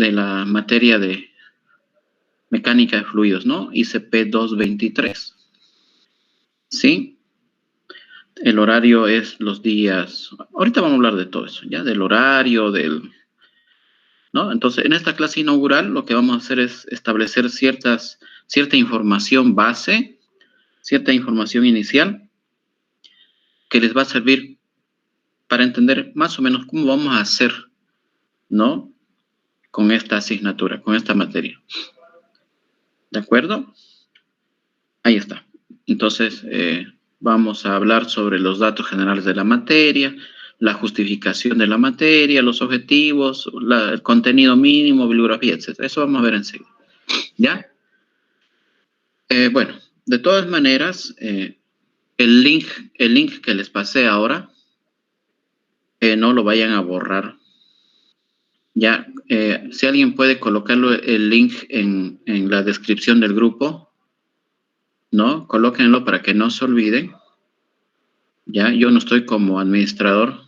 de la materia de mecánica de fluidos, ¿no? ICP 223. ¿Sí? El horario es los días. Ahorita vamos a hablar de todo eso, ¿ya? Del horario, ¿no? Entonces, en esta clase inaugural lo que vamos a hacer es establecer cierta información base, cierta información inicial que les va a servir para entender más o menos cómo vamos a hacer, ¿no? Con esta asignatura, con esta materia. ¿De acuerdo? Ahí está. Entonces, vamos a hablar sobre los datos generales de la materia, la justificación de la materia, los objetivos, el contenido mínimo, bibliografía, etc. Eso vamos a ver enseguida. ¿Ya? Bueno, de todas maneras, el link que les pasé ahora, no lo vayan a borrar. Ya, si alguien puede colocarlo el link en la descripción del grupo, ¿no? Colóquenlo para que no se olviden. Ya, yo no estoy como administrador.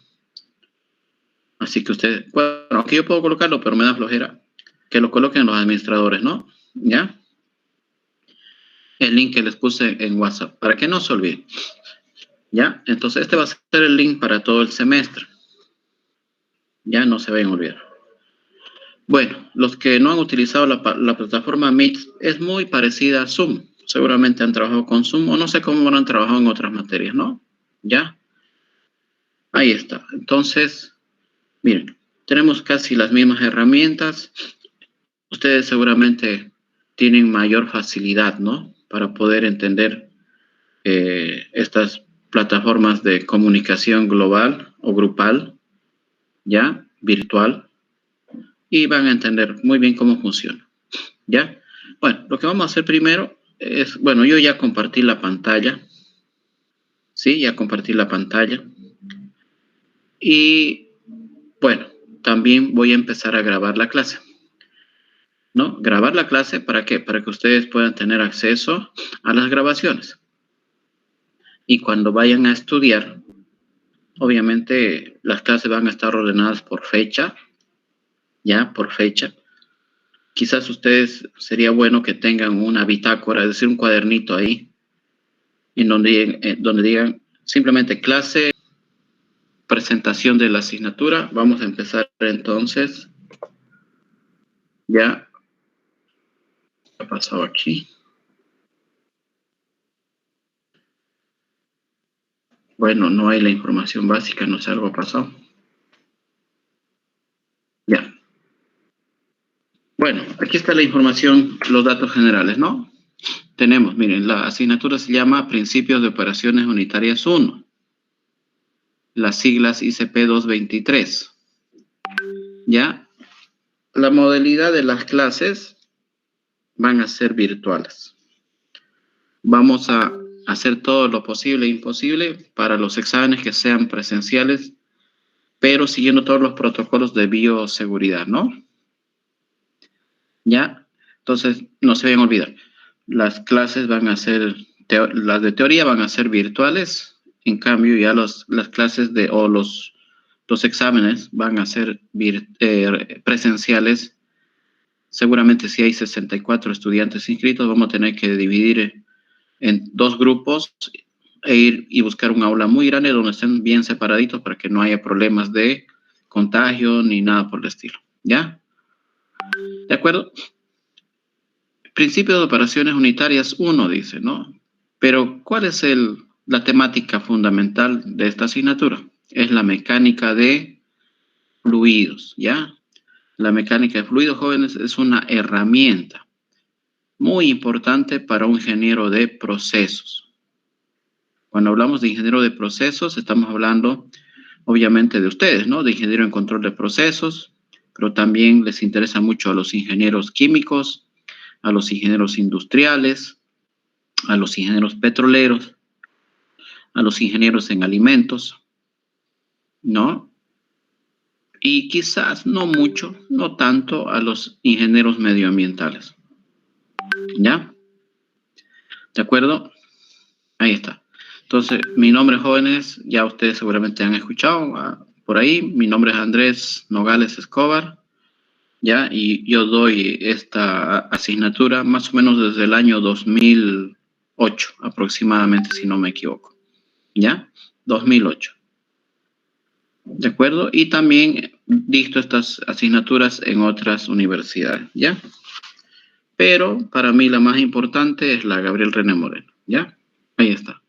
Así que ustedes, bueno, aunque yo puedo colocarlo, pero me da flojera. Que lo coloquen los administradores, ¿no? ¿Ya? El link que les puse en WhatsApp, para que no se olviden. ¿Ya? Entonces, este va a ser el link para todo el semestre. Ya no se vayan a olvidar. Bueno, los que no han utilizado la plataforma Meet es muy parecida a Zoom. Seguramente han trabajado con Zoom o no sé cómo han trabajado en otras materias, ¿no? ¿Ya? Ahí está. Entonces, miren, tenemos casi las mismas herramientas. Ustedes seguramente tienen mayor facilidad, ¿no? Para poder entender estas plataformas de comunicación global o grupal, ¿ya? Virtual. Y van a entender muy bien cómo funciona, ¿ya? Bueno, lo que vamos a hacer primero es, bueno, yo ya compartí la pantalla, ¿sí? Ya compartí la pantalla. Y, bueno, también voy a empezar a grabar la clase, ¿no? Grabar la clase, ¿para qué? Para que ustedes puedan tener acceso a las grabaciones. Y cuando vayan a estudiar, obviamente las clases van a estar ordenadas por fecha, ¿ya? Por fecha. Quizás ustedes sería bueno que tengan una bitácora, es decir, un cuadernito ahí, en donde digan simplemente clase, presentación de la asignatura. Vamos a empezar entonces. Ya. ¿Qué ha pasado aquí? Bueno, no hay la información básica, no sé, algo ha pasado. Ya. Bueno, aquí está la información, los datos generales, ¿no? Tenemos, miren, la asignatura se llama Principios de Operaciones Unitarias 1. Las siglas ICP 223. ¿Ya? La modalidad de las clases van a ser virtuales. Vamos a hacer todo lo posible e imposible para los exámenes que sean presenciales, pero siguiendo todos los protocolos de bioseguridad, ¿no? ¿Ya? Entonces, no se vayan a olvidar. Las clases van a ser, las de teoría van a ser virtuales, en cambio ya las clases los exámenes van a ser presenciales. Seguramente si hay 64 estudiantes inscritos, vamos a tener que dividir en 2 grupos e ir y buscar un aula muy grande donde estén bien separaditos para que no haya problemas de contagio ni nada por el estilo. ¿Ya? ¿De acuerdo? Principio de operaciones unitarias 1 dice, ¿no? Pero, ¿cuál es la temática fundamental de esta asignatura? Es la mecánica de fluidos, ¿ya? La mecánica de fluidos, jóvenes, es una herramienta muy importante para un ingeniero de procesos. Cuando hablamos de ingeniero de procesos, estamos hablando, obviamente, de ustedes, ¿no? De ingeniero en control de procesos, pero también les interesa mucho a los ingenieros químicos, a los ingenieros industriales, a los ingenieros petroleros, a los ingenieros en alimentos, ¿no? Y quizás no mucho, no tanto a los ingenieros medioambientales. ¿Ya? ¿De acuerdo? Ahí está. Entonces, mi nombre, jóvenes, ya ustedes seguramente han escuchado por ahí. Mi nombre es Andrés Nogales Escobar. ¿ya? Y yo doy esta asignatura más o menos desde el año 2008, aproximadamente, si no me equivoco, ¿ya? 2008. ¿De acuerdo? Y también dicto estas asignaturas en otras universidades, ¿ya? Pero para mí la más importante es la Gabriel René Moreno, ¿ya? Ahí está.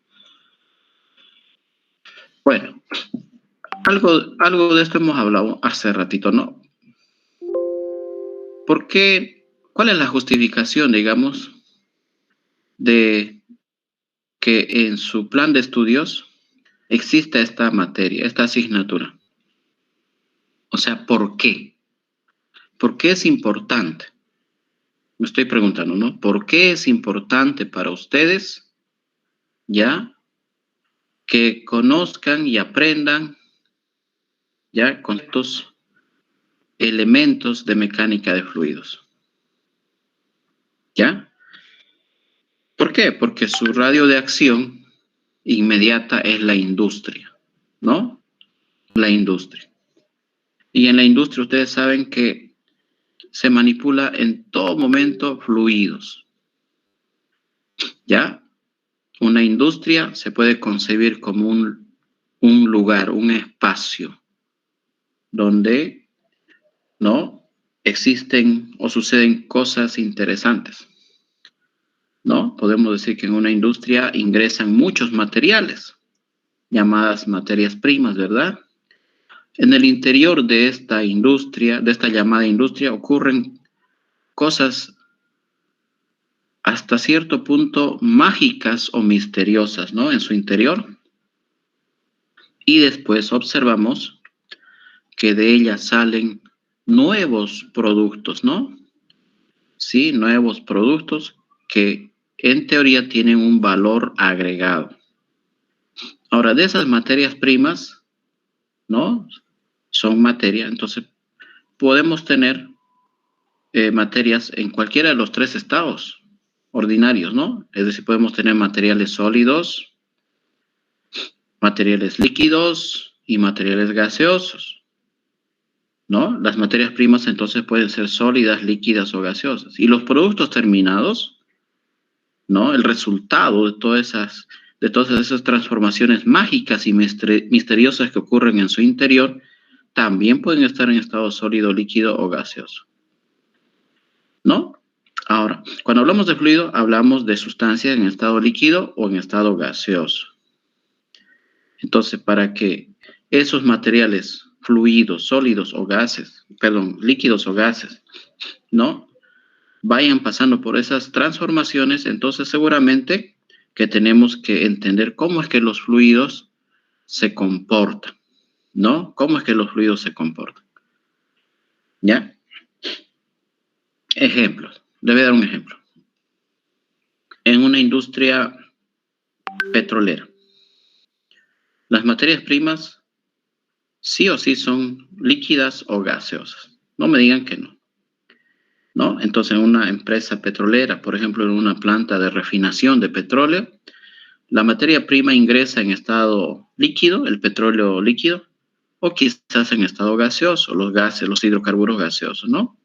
Bueno, algo de esto hemos hablado hace ratito, ¿no? ¿Por qué? ¿Cuál es la justificación, digamos, de que en su plan de estudios exista esta materia, esta asignatura? O sea, ¿por qué? ¿Por qué es importante? Me estoy preguntando, ¿no? ¿Por qué es importante para ustedes, ya, que conozcan y aprendan, ya, con estos elementos de mecánica de fluidos? ¿Ya? ¿Por qué? Porque su radio de acción inmediata es la industria, ¿no? La industria. Y en la industria ustedes saben que se manipula en todo momento fluidos, ¿ya? Una industria se puede concebir como un lugar, un espacio donde, ¿no? Existen o suceden cosas interesantes, ¿no? Podemos decir que en una industria ingresan muchos materiales, llamadas materias primas, ¿verdad? En el interior de esta industria, de esta llamada industria, ocurren cosas hasta cierto punto mágicas o misteriosas, ¿no? En su interior. Y después observamos que de ellas salen nuevos productos, ¿no? Sí, nuevos productos que en teoría tienen un valor agregado. Ahora, de esas materias primas, ¿no? Son materia, entonces podemos tener materias en cualquiera de los tres estados ordinarios, ¿no? Es decir, podemos tener materiales sólidos, materiales líquidos y materiales gaseosos, ¿no? Las materias primas entonces pueden ser sólidas, líquidas o gaseosas. Y los productos terminados, ¿no? El resultado de todas esas transformaciones mágicas y misteriosas que ocurren en su interior, también pueden estar en estado sólido, líquido o gaseoso, ¿no? Ahora, cuando hablamos de fluido, hablamos de sustancia en estado líquido o en estado gaseoso. Entonces, para que esos materiales fluidos, sólidos o gases, perdón, líquidos o gases, ¿no? Vayan pasando por esas transformaciones, entonces seguramente que tenemos que entender cómo es que los fluidos se comportan, ¿no? ¿Cómo es que los fluidos se comportan? ¿Ya? Ejemplos. Le voy a dar un ejemplo. En una industria petrolera, las materias primas sí o sí son líquidas o gaseosas. No me digan que no, ¿no? Entonces, en una empresa petrolera, por ejemplo, en una planta de refinación de petróleo, la materia prima ingresa en estado líquido, el petróleo líquido, o quizás en estado gaseoso, los gases, los hidrocarburos gaseosos, ¿no?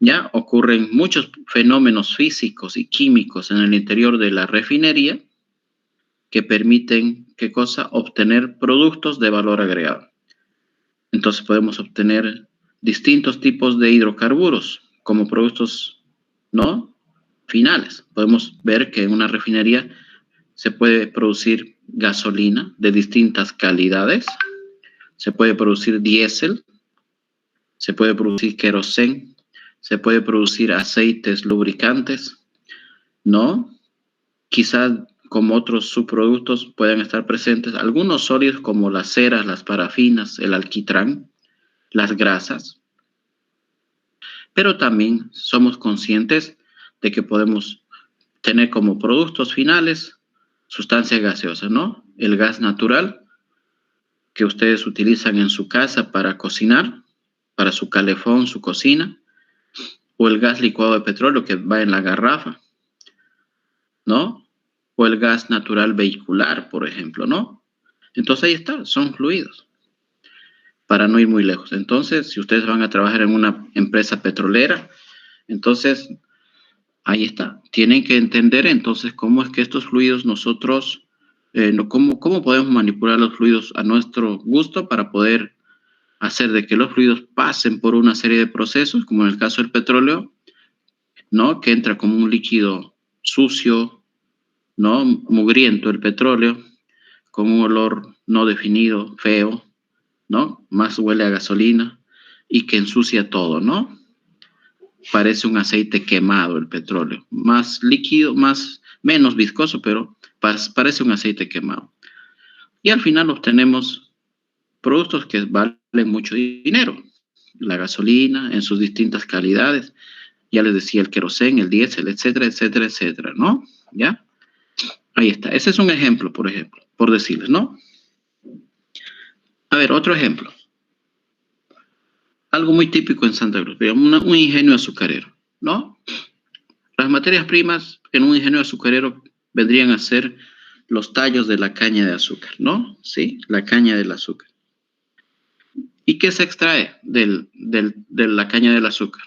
Ya ocurren muchos fenómenos físicos y químicos en el interior de la refinería que permiten, ¿qué cosa? Obtener productos de valor agregado. Entonces podemos obtener distintos tipos de hidrocarburos como productos, ¿no? Finales. Podemos ver que en una refinería se puede producir gasolina de distintas calidades, se puede producir diésel, se puede producir querosén, se puede producir aceites lubricantes, ¿no? Quizás como otros subproductos puedan estar presentes algunos sólidos como las ceras, las parafinas, el alquitrán, las grasas, pero también somos conscientes de que podemos tener como productos finales sustancias gaseosas, ¿no? El gas natural que ustedes utilizan en su casa para cocinar, para su calefón, su cocina, o el gas licuado de petróleo que va en la garrafa, ¿no? O el gas natural vehicular, por ejemplo, ¿no? Entonces ahí está, son fluidos. para no ir muy lejos. Entonces, si ustedes van a trabajar en una empresa petrolera, entonces, ahí está. Tienen que entender entonces cómo es que estos fluidos nosotros, cómo podemos manipular los fluidos a nuestro gusto para poder hacer de que los fluidos pasen por una serie de procesos, como en el caso del petróleo, ¿no? Que entra como un líquido sucio, ¿no? Mugriento el petróleo, con un olor no definido, feo, ¿no? Más huele a gasolina y que ensucia todo, ¿no? Parece un aceite quemado el petróleo, más líquido, menos viscoso, pero parece un aceite quemado. Y al final obtenemos productos que valen mucho dinero, la gasolina en sus distintas calidades, ya les decía el queroseno, el diésel, etcétera, etcétera, etcétera, ¿no? ¿Ya? Ahí está, ese es un ejemplo, por decirles, ¿no? A ver, otro ejemplo. Algo muy típico en Santa Cruz, digamos, un ingenio azucarero, ¿no? Las materias primas en un ingenio azucarero vendrían a ser los tallos de la caña de azúcar, ¿no? Sí, la caña del azúcar. ¿Y qué se extrae de la caña del azúcar?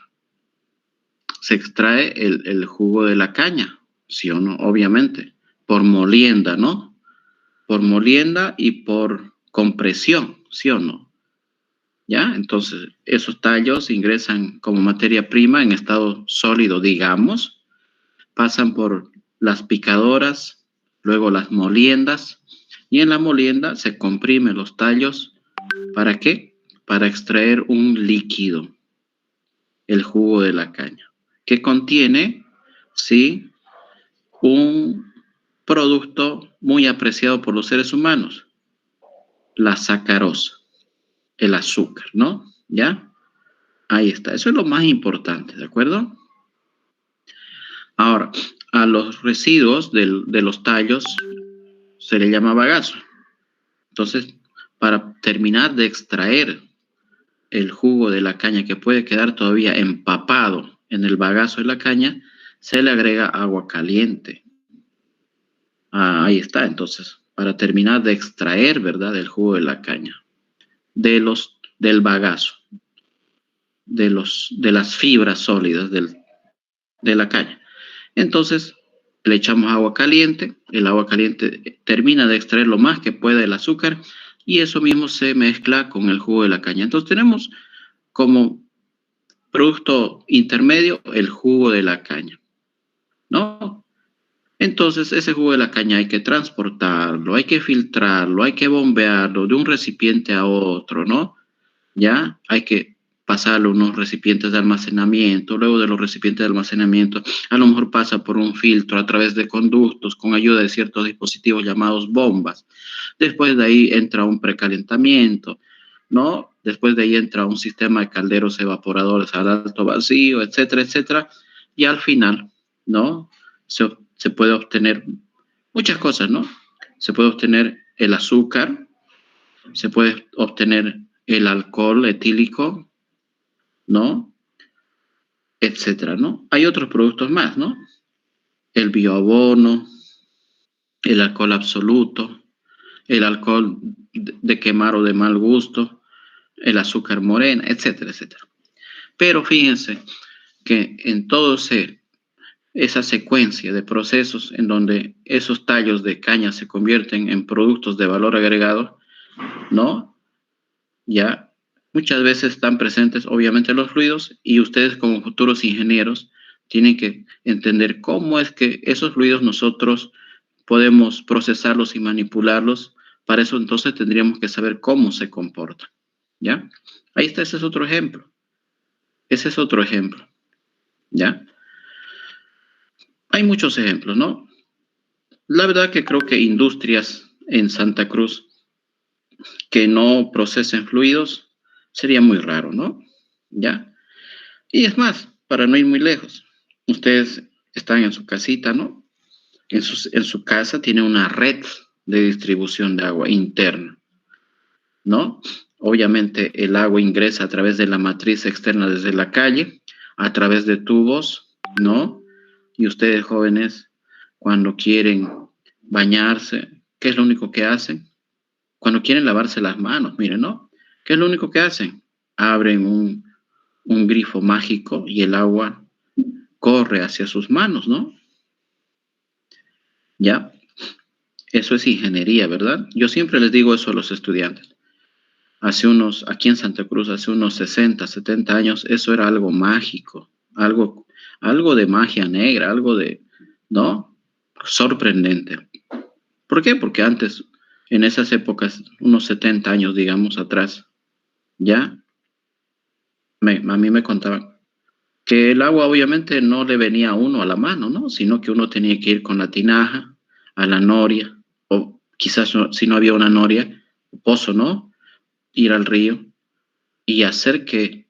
Se extrae el jugo de la caña, ¿sí o no? Obviamente, por molienda, ¿no? Por molienda y por compresión, ¿sí o no? ¿Ya? Entonces, esos tallos ingresan como materia prima en estado sólido, digamos, pasan por las picadoras, luego las moliendas, y en la molienda se comprimen los tallos. ¿Para qué? Para extraer un líquido, el jugo de la caña, que contiene, sí, un producto muy apreciado por los seres humanos, la sacarosa, el azúcar, ¿no? ¿Ya? Ahí está, eso es lo más importante, ¿de acuerdo? Ahora, a los residuos de los tallos se le llama bagazo. Entonces, para terminar de extraer el jugo de la caña que puede quedar todavía empapado en el bagazo de la caña, se le agrega agua caliente. Ahí está, entonces, para terminar de extraer, ¿verdad?, el jugo de la caña, del bagazo, de las fibras sólidas de la caña. Entonces, le echamos agua caliente, el agua caliente termina de extraer lo más que pueda el azúcar y eso mismo se mezcla con el jugo de la caña. Entonces, tenemos como producto intermedio el jugo de la caña, ¿no? Entonces, ese jugo de la caña hay que transportarlo, hay que filtrarlo, hay que bombearlo de un recipiente a otro, ¿no? Ya hay que pasarlo a unos recipientes de almacenamiento, luego de los recipientes de almacenamiento, a lo mejor pasa por un filtro a través de conductos con ayuda de ciertos dispositivos llamados bombas. Después de ahí entra un precalentamiento, ¿no? Después de ahí entra un sistema de calderos evaporadores al alto vacío, etcétera, etcétera. Y al final, ¿no? Se puede obtener muchas cosas, ¿no? Se puede obtener el azúcar, se puede obtener el alcohol etílico, ¿no? Etcétera, ¿no? Hay otros productos más, ¿no? El bioabono, el alcohol absoluto, el alcohol de quemar o de mal gusto, el azúcar morena, etcétera, etcétera. Pero fíjense que en todo esa secuencia de procesos en donde esos tallos de caña se convierten en productos de valor agregado, ¿no? Ya muchas veces están presentes obviamente los fluidos y ustedes como futuros ingenieros tienen que entender cómo es que esos fluidos nosotros podemos procesarlos y manipularlos. Para eso entonces tendríamos que saber cómo se comportan, ¿ya? Ahí está, ese es otro ejemplo. Ese es otro ejemplo, ¿ya? Hay muchos ejemplos, ¿no? La verdad que creo que industrias en Santa Cruz que no procesen fluidos sería muy raro, ¿no? ¿Ya? Y es más, para no ir muy lejos, ustedes están en su casita, ¿no? En su casa tiene una red de distribución de agua interna, ¿no? Obviamente el agua ingresa a través de la matriz externa desde la calle, a través de tubos, ¿no? Y ustedes jóvenes, cuando quieren bañarse, ¿qué es lo único que hacen? Cuando quieren lavarse las manos, miren, ¿no? ¿Qué es lo único que hacen? Abren un grifo mágico y el agua corre hacia sus manos, ¿no? ¿Ya? Eso es ingeniería, ¿verdad? Yo siempre les digo eso a los estudiantes. Aquí en Santa Cruz, hace unos 60, 70 años, eso era algo mágico, algo de magia negra, algo de, ¿no? Sorprendente. ¿Por qué? Porque antes, en esas épocas, unos 70 años, digamos, atrás, ya, a mí me contaban que el agua obviamente no le venía a uno a la mano, ¿no? Sino que uno tenía que ir con la tinaja a la noria, o quizás si no había una noria, pozo, ¿no? Ir al río y hacer que,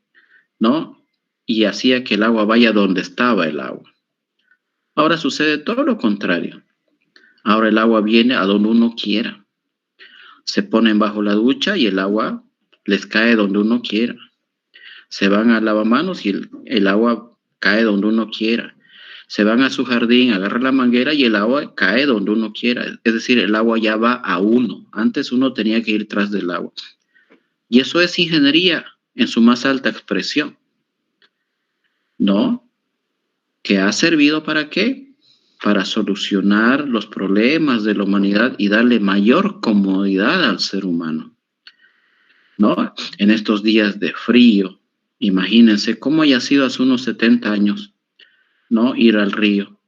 ¿no? Y hacía que el agua vaya donde estaba el agua. Ahora sucede todo lo contrario. Ahora el agua viene a donde uno quiera. Se ponen bajo la ducha y el agua les cae donde uno quiera. Se van al lavamanos y el agua cae donde uno quiera. Se van a su jardín, agarran la manguera y el agua cae donde uno quiera. Es decir, el agua ya va a uno. Antes uno tenía que ir tras del agua. Y eso es ingeniería en su más alta expresión, ¿no? ¿Que ha servido para qué? Para solucionar los problemas de la humanidad y darle mayor comodidad al ser humano, ¿no? En estos días de frío, imagínense cómo haya sido hace unos 70 años, ¿no? Ir al río,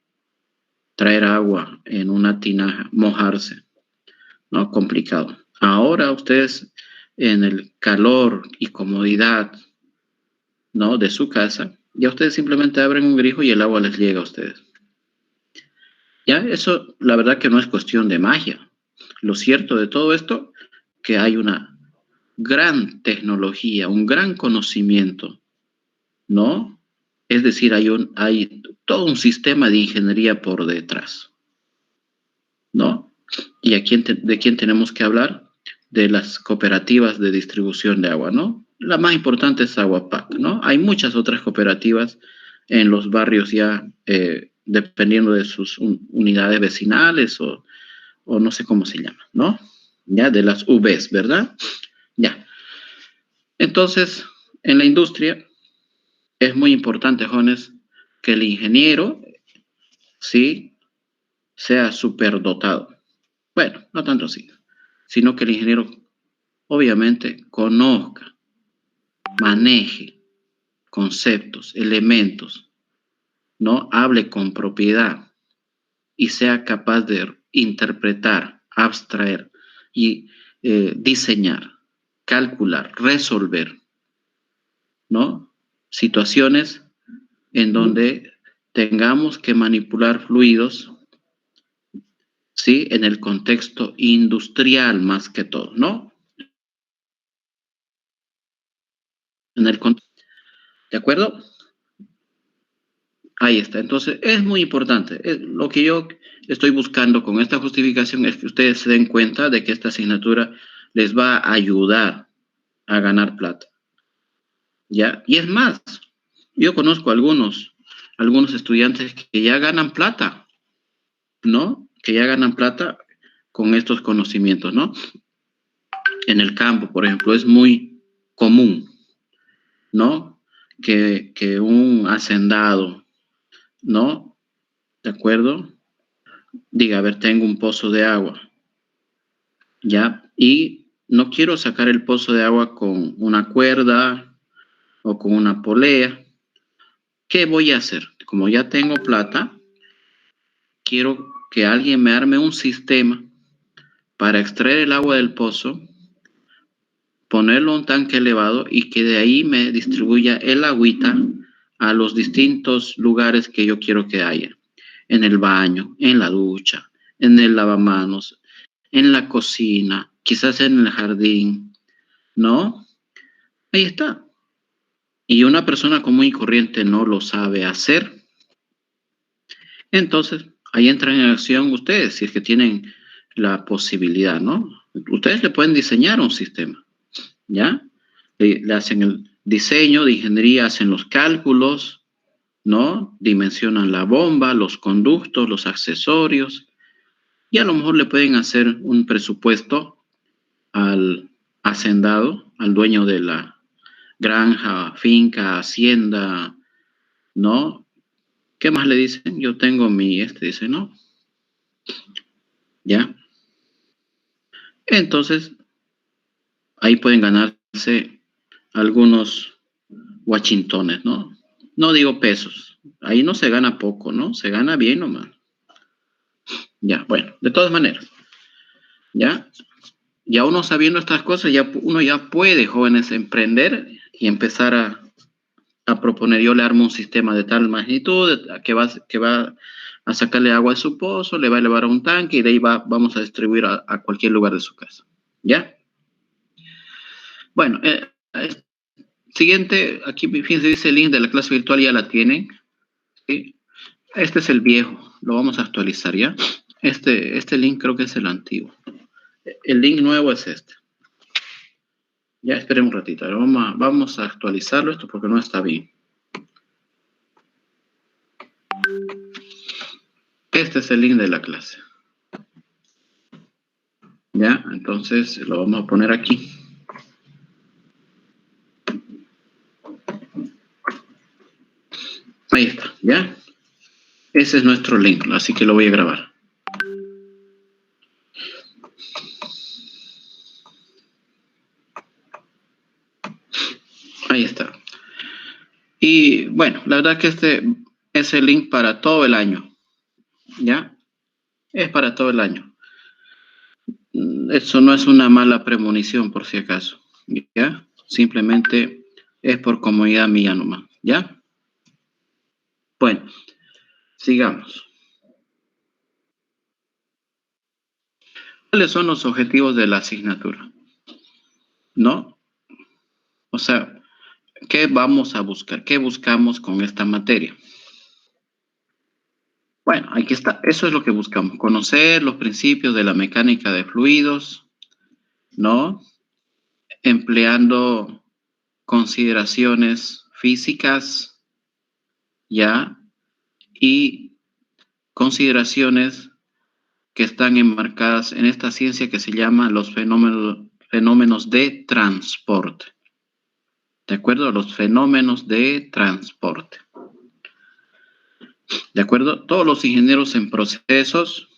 traer agua en una tinaja, mojarse, ¿no? Complicado. Ahora ustedes en el calor y comodidad, ¿no? De su casa, ya ustedes simplemente abren un grifo y el agua les llega a ustedes. Ya, eso la verdad que no es cuestión de magia. Lo cierto de todo esto, que hay una gran tecnología, un gran conocimiento, ¿no? Es decir, hay todo un sistema de ingeniería por detrás, ¿no? ¿Y de quién tenemos que hablar? De las cooperativas de distribución de agua, ¿no? La más importante es Aguapac, ¿no? Hay muchas otras cooperativas en los barrios ya, dependiendo de sus unidades vecinales o no sé cómo se llama, ¿no? Ya, de las UVs, ¿verdad? Ya. Entonces, en la industria es muy importante, jóvenes, que el ingeniero, sí, sea superdotado. Bueno, no tanto así, sino que el ingeniero obviamente conozca, maneje conceptos, elementos, ¿no? Hable con propiedad y sea capaz de interpretar, abstraer y diseñar, calcular, resolver, ¿no? Situaciones en donde tengamos que manipular fluidos, ¿sí? En el contexto industrial más que todo, ¿no? ¿De acuerdo? Ahí está. Entonces, es muy importante. Lo que yo estoy buscando con esta justificación es que ustedes se den cuenta de que esta asignatura les va a ayudar a ganar plata. ¿Ya? Y es más, yo conozco algunos estudiantes que ya ganan plata, ¿no? Que ya ganan plata con estos conocimientos, ¿no? En el campo, por ejemplo, es muy común, ¿no? Que un hacendado, ¿no? ¿De acuerdo? Diga, a ver, tengo un pozo de agua, ¿ya? Y no quiero sacar el pozo de agua con una cuerda o con una polea. ¿Qué voy a hacer? Como ya tengo plata, quiero que alguien me arme un sistema para extraer el agua del pozo, ponerlo en un tanque elevado y que de ahí me distribuya el agüita a los distintos lugares que yo quiero que haya. En el baño, en la ducha, en el lavamanos, en la cocina, quizás en el jardín, ¿no? Ahí está. Y una persona común y corriente no lo sabe hacer. Entonces, ahí entran en acción ustedes, si es que tienen la posibilidad, ¿no? Ustedes le pueden diseñar un sistema, ¿ya? Le hacen el diseño de ingeniería, hacen los cálculos, ¿no? Dimensionan la bomba, los conductos, los accesorios, y a lo mejor le pueden hacer un presupuesto al hacendado al dueño de la granja, finca, hacienda, ¿no? ¿Qué más le dicen? Yo tengo mi, dice, ¿no? ¿Ya? Entonces, ahí pueden ganarse algunos washingtones, ¿no? No digo pesos. Ahí no se gana poco, ¿no? Se gana bien nomás. Ya, bueno, de todas maneras, ¿ya? Ya uno sabiendo estas cosas, ya uno ya puede, jóvenes, emprender y empezar a proponer. Yo le armo un sistema de tal magnitud que va a sacarle agua de su pozo, le va a elevar a un tanque y de ahí vamos a distribuir a cualquier lugar de su casa. ¿Ya? Bueno, siguiente, aquí fíjense, dice el link de la clase virtual, ya la tienen. ¿Sí? Este es el viejo, lo vamos a actualizar, ¿ya? Este link creo que es el antiguo. El link nuevo es este. Ya, esperen un ratito, vamos a actualizarlo esto porque no está bien. Este es el link de la clase. Ya, entonces lo vamos a poner aquí. Ahí está, ¿ya? Ese es nuestro link, así que lo voy a grabar. Ahí está. Y bueno, la verdad que este es el link para todo el año, ¿ya? Es para todo el año. Eso no es una mala premonición, por si acaso, ¿ya? Simplemente es por comodidad mía nomás, ¿ya? Bueno, sigamos. ¿Cuáles son los objetivos de la asignatura? ¿No? O sea, ¿qué vamos a buscar? ¿Qué buscamos con esta materia? Bueno, aquí está. Eso es lo que buscamos. Conocer los principios de la mecánica de fluidos, ¿no? Empleando consideraciones físicas, ¿ya? Y consideraciones que están enmarcadas en esta ciencia que se llama los fenómenos de transporte. ¿De acuerdo? Los fenómenos de transporte. ¿De acuerdo? Todos los ingenieros en procesos.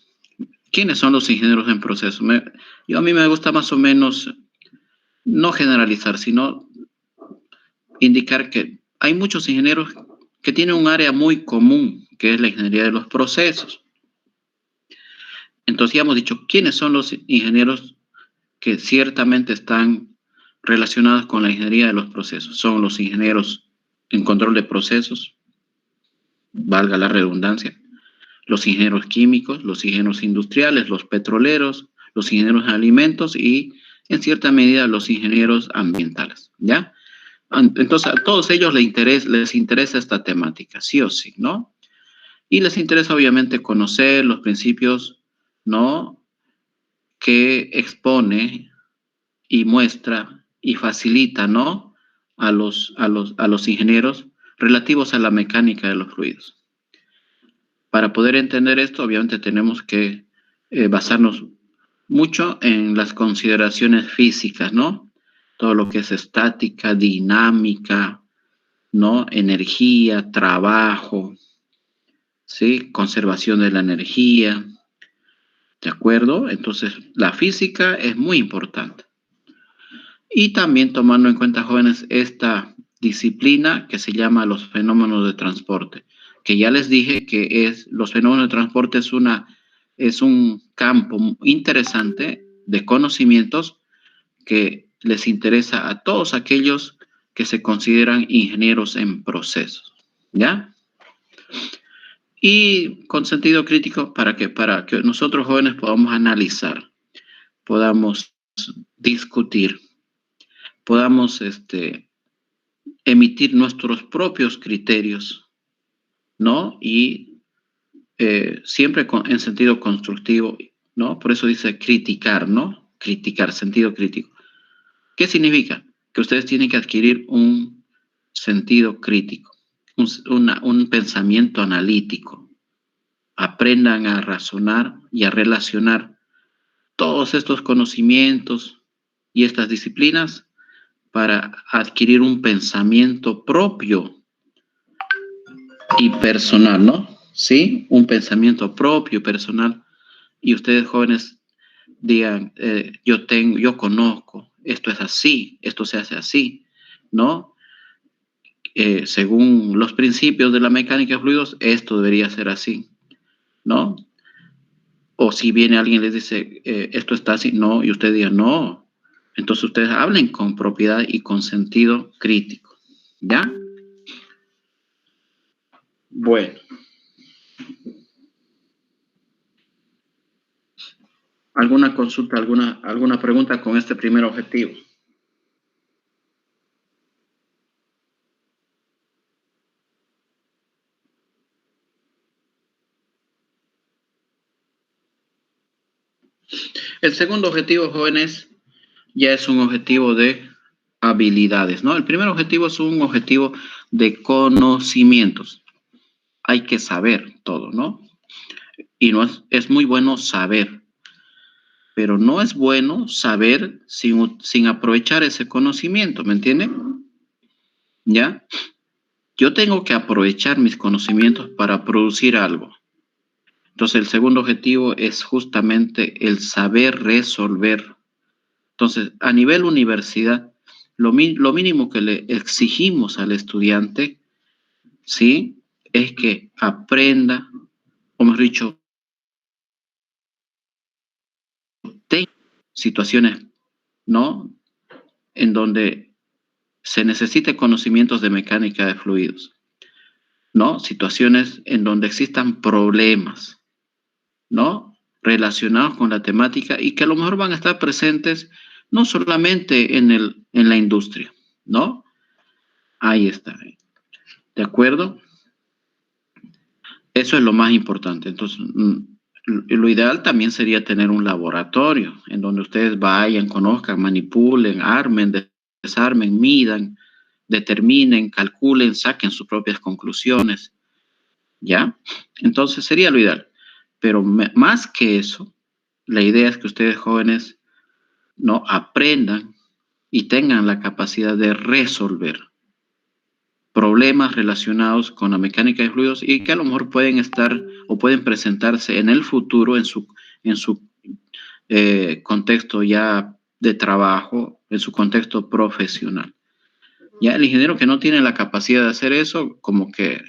¿Quiénes son los ingenieros en procesos? A mí me gusta más o menos no generalizar, sino indicar que hay muchos ingenieros que tienen un área muy común, que es la ingeniería de los procesos. Entonces ya hemos dicho, ¿quiénes son los ingenieros que ciertamente están relacionados con la ingeniería de los procesos? Son los ingenieros en control de procesos, valga la redundancia, los ingenieros químicos, los ingenieros industriales, los petroleros, los ingenieros en alimentos y en cierta medida los ingenieros ambientales, ¿ya? Entonces a todos ellos les interesa esta temática, sí o sí, ¿no? Y les interesa obviamente conocer los principios, ¿no? Que expone y muestra y facilita, ¿no? A los ingenieros relativos a la mecánica de los fluidos. Para poder entender esto, obviamente tenemos que basarnos mucho en las consideraciones físicas, ¿no? Todo lo que es estática, dinámica, ¿no? Energía, trabajo, ¿sí? Conservación de la energía, ¿de acuerdo? Entonces, la física es muy importante. Y también tomando en cuenta, jóvenes, esta disciplina que se llama los fenómenos de transporte, que ya les dije que los fenómenos de transporte es un campo interesante de conocimientos que les interesa a todos aquellos que se consideran ingenieros en procesos, ¿ya? Y con sentido crítico para que nosotros jóvenes podamos analizar, podamos discutir, podamos emitir nuestros propios criterios, ¿no? Y siempre en sentido constructivo, ¿no? Por eso dice criticar, ¿no? Criticar, sentido crítico. ¿Qué significa? Que ustedes tienen que adquirir un sentido crítico, un pensamiento analítico. Aprendan a razonar y a relacionar todos estos conocimientos y estas disciplinas para adquirir un pensamiento propio y personal, ¿no? Sí, un pensamiento propio, personal. Y ustedes jóvenes digan, yo conozco, esto es así, esto se hace así, ¿no? Según los principios de la mecánica de fluidos, esto debería ser así, ¿no? O si viene alguien y les dice, esto está así, no, y usted diga, no. Entonces ustedes hablen con propiedad y con sentido crítico, ¿ya? Bueno. ¿Alguna consulta, alguna pregunta con este primer objetivo? El segundo objetivo, jóvenes, ya es un objetivo de habilidades, ¿no? El primer objetivo es un objetivo de conocimientos. Hay que saber todo, ¿no? Y no es muy bueno saber, pero no es bueno saber sin aprovechar ese conocimiento, ¿me entiende? ¿Ya? Yo tengo que aprovechar mis conocimientos para producir algo. Entonces, el segundo objetivo es justamente el saber resolver. Entonces, a nivel universidad, lo mínimo que le exigimos al estudiante, ¿sí? Es que aprenda, o mejor dicho, tenga situaciones, ¿no? En donde se necesite conocimientos de mecánica de fluidos, ¿no? Situaciones en donde existan problemas, ¿no? Relacionados con la temática y que a lo mejor van a estar presentes no solamente en la industria, ¿no? Ahí está. ¿De acuerdo? Eso es lo más importante. Entonces, lo ideal también sería tener un laboratorio en donde ustedes vayan, conozcan, manipulen, armen, desarmen, midan, determinen, calculen, saquen sus propias conclusiones, ¿ya? Entonces sería lo ideal. Pero más que eso, la idea es que ustedes jóvenes no aprendan y tengan la capacidad de resolver problemas relacionados con la mecánica de fluidos y que a lo mejor pueden estar o pueden presentarse en el futuro en su contexto ya de trabajo, en su contexto profesional. Ya el ingeniero que no tiene la capacidad de hacer eso, como que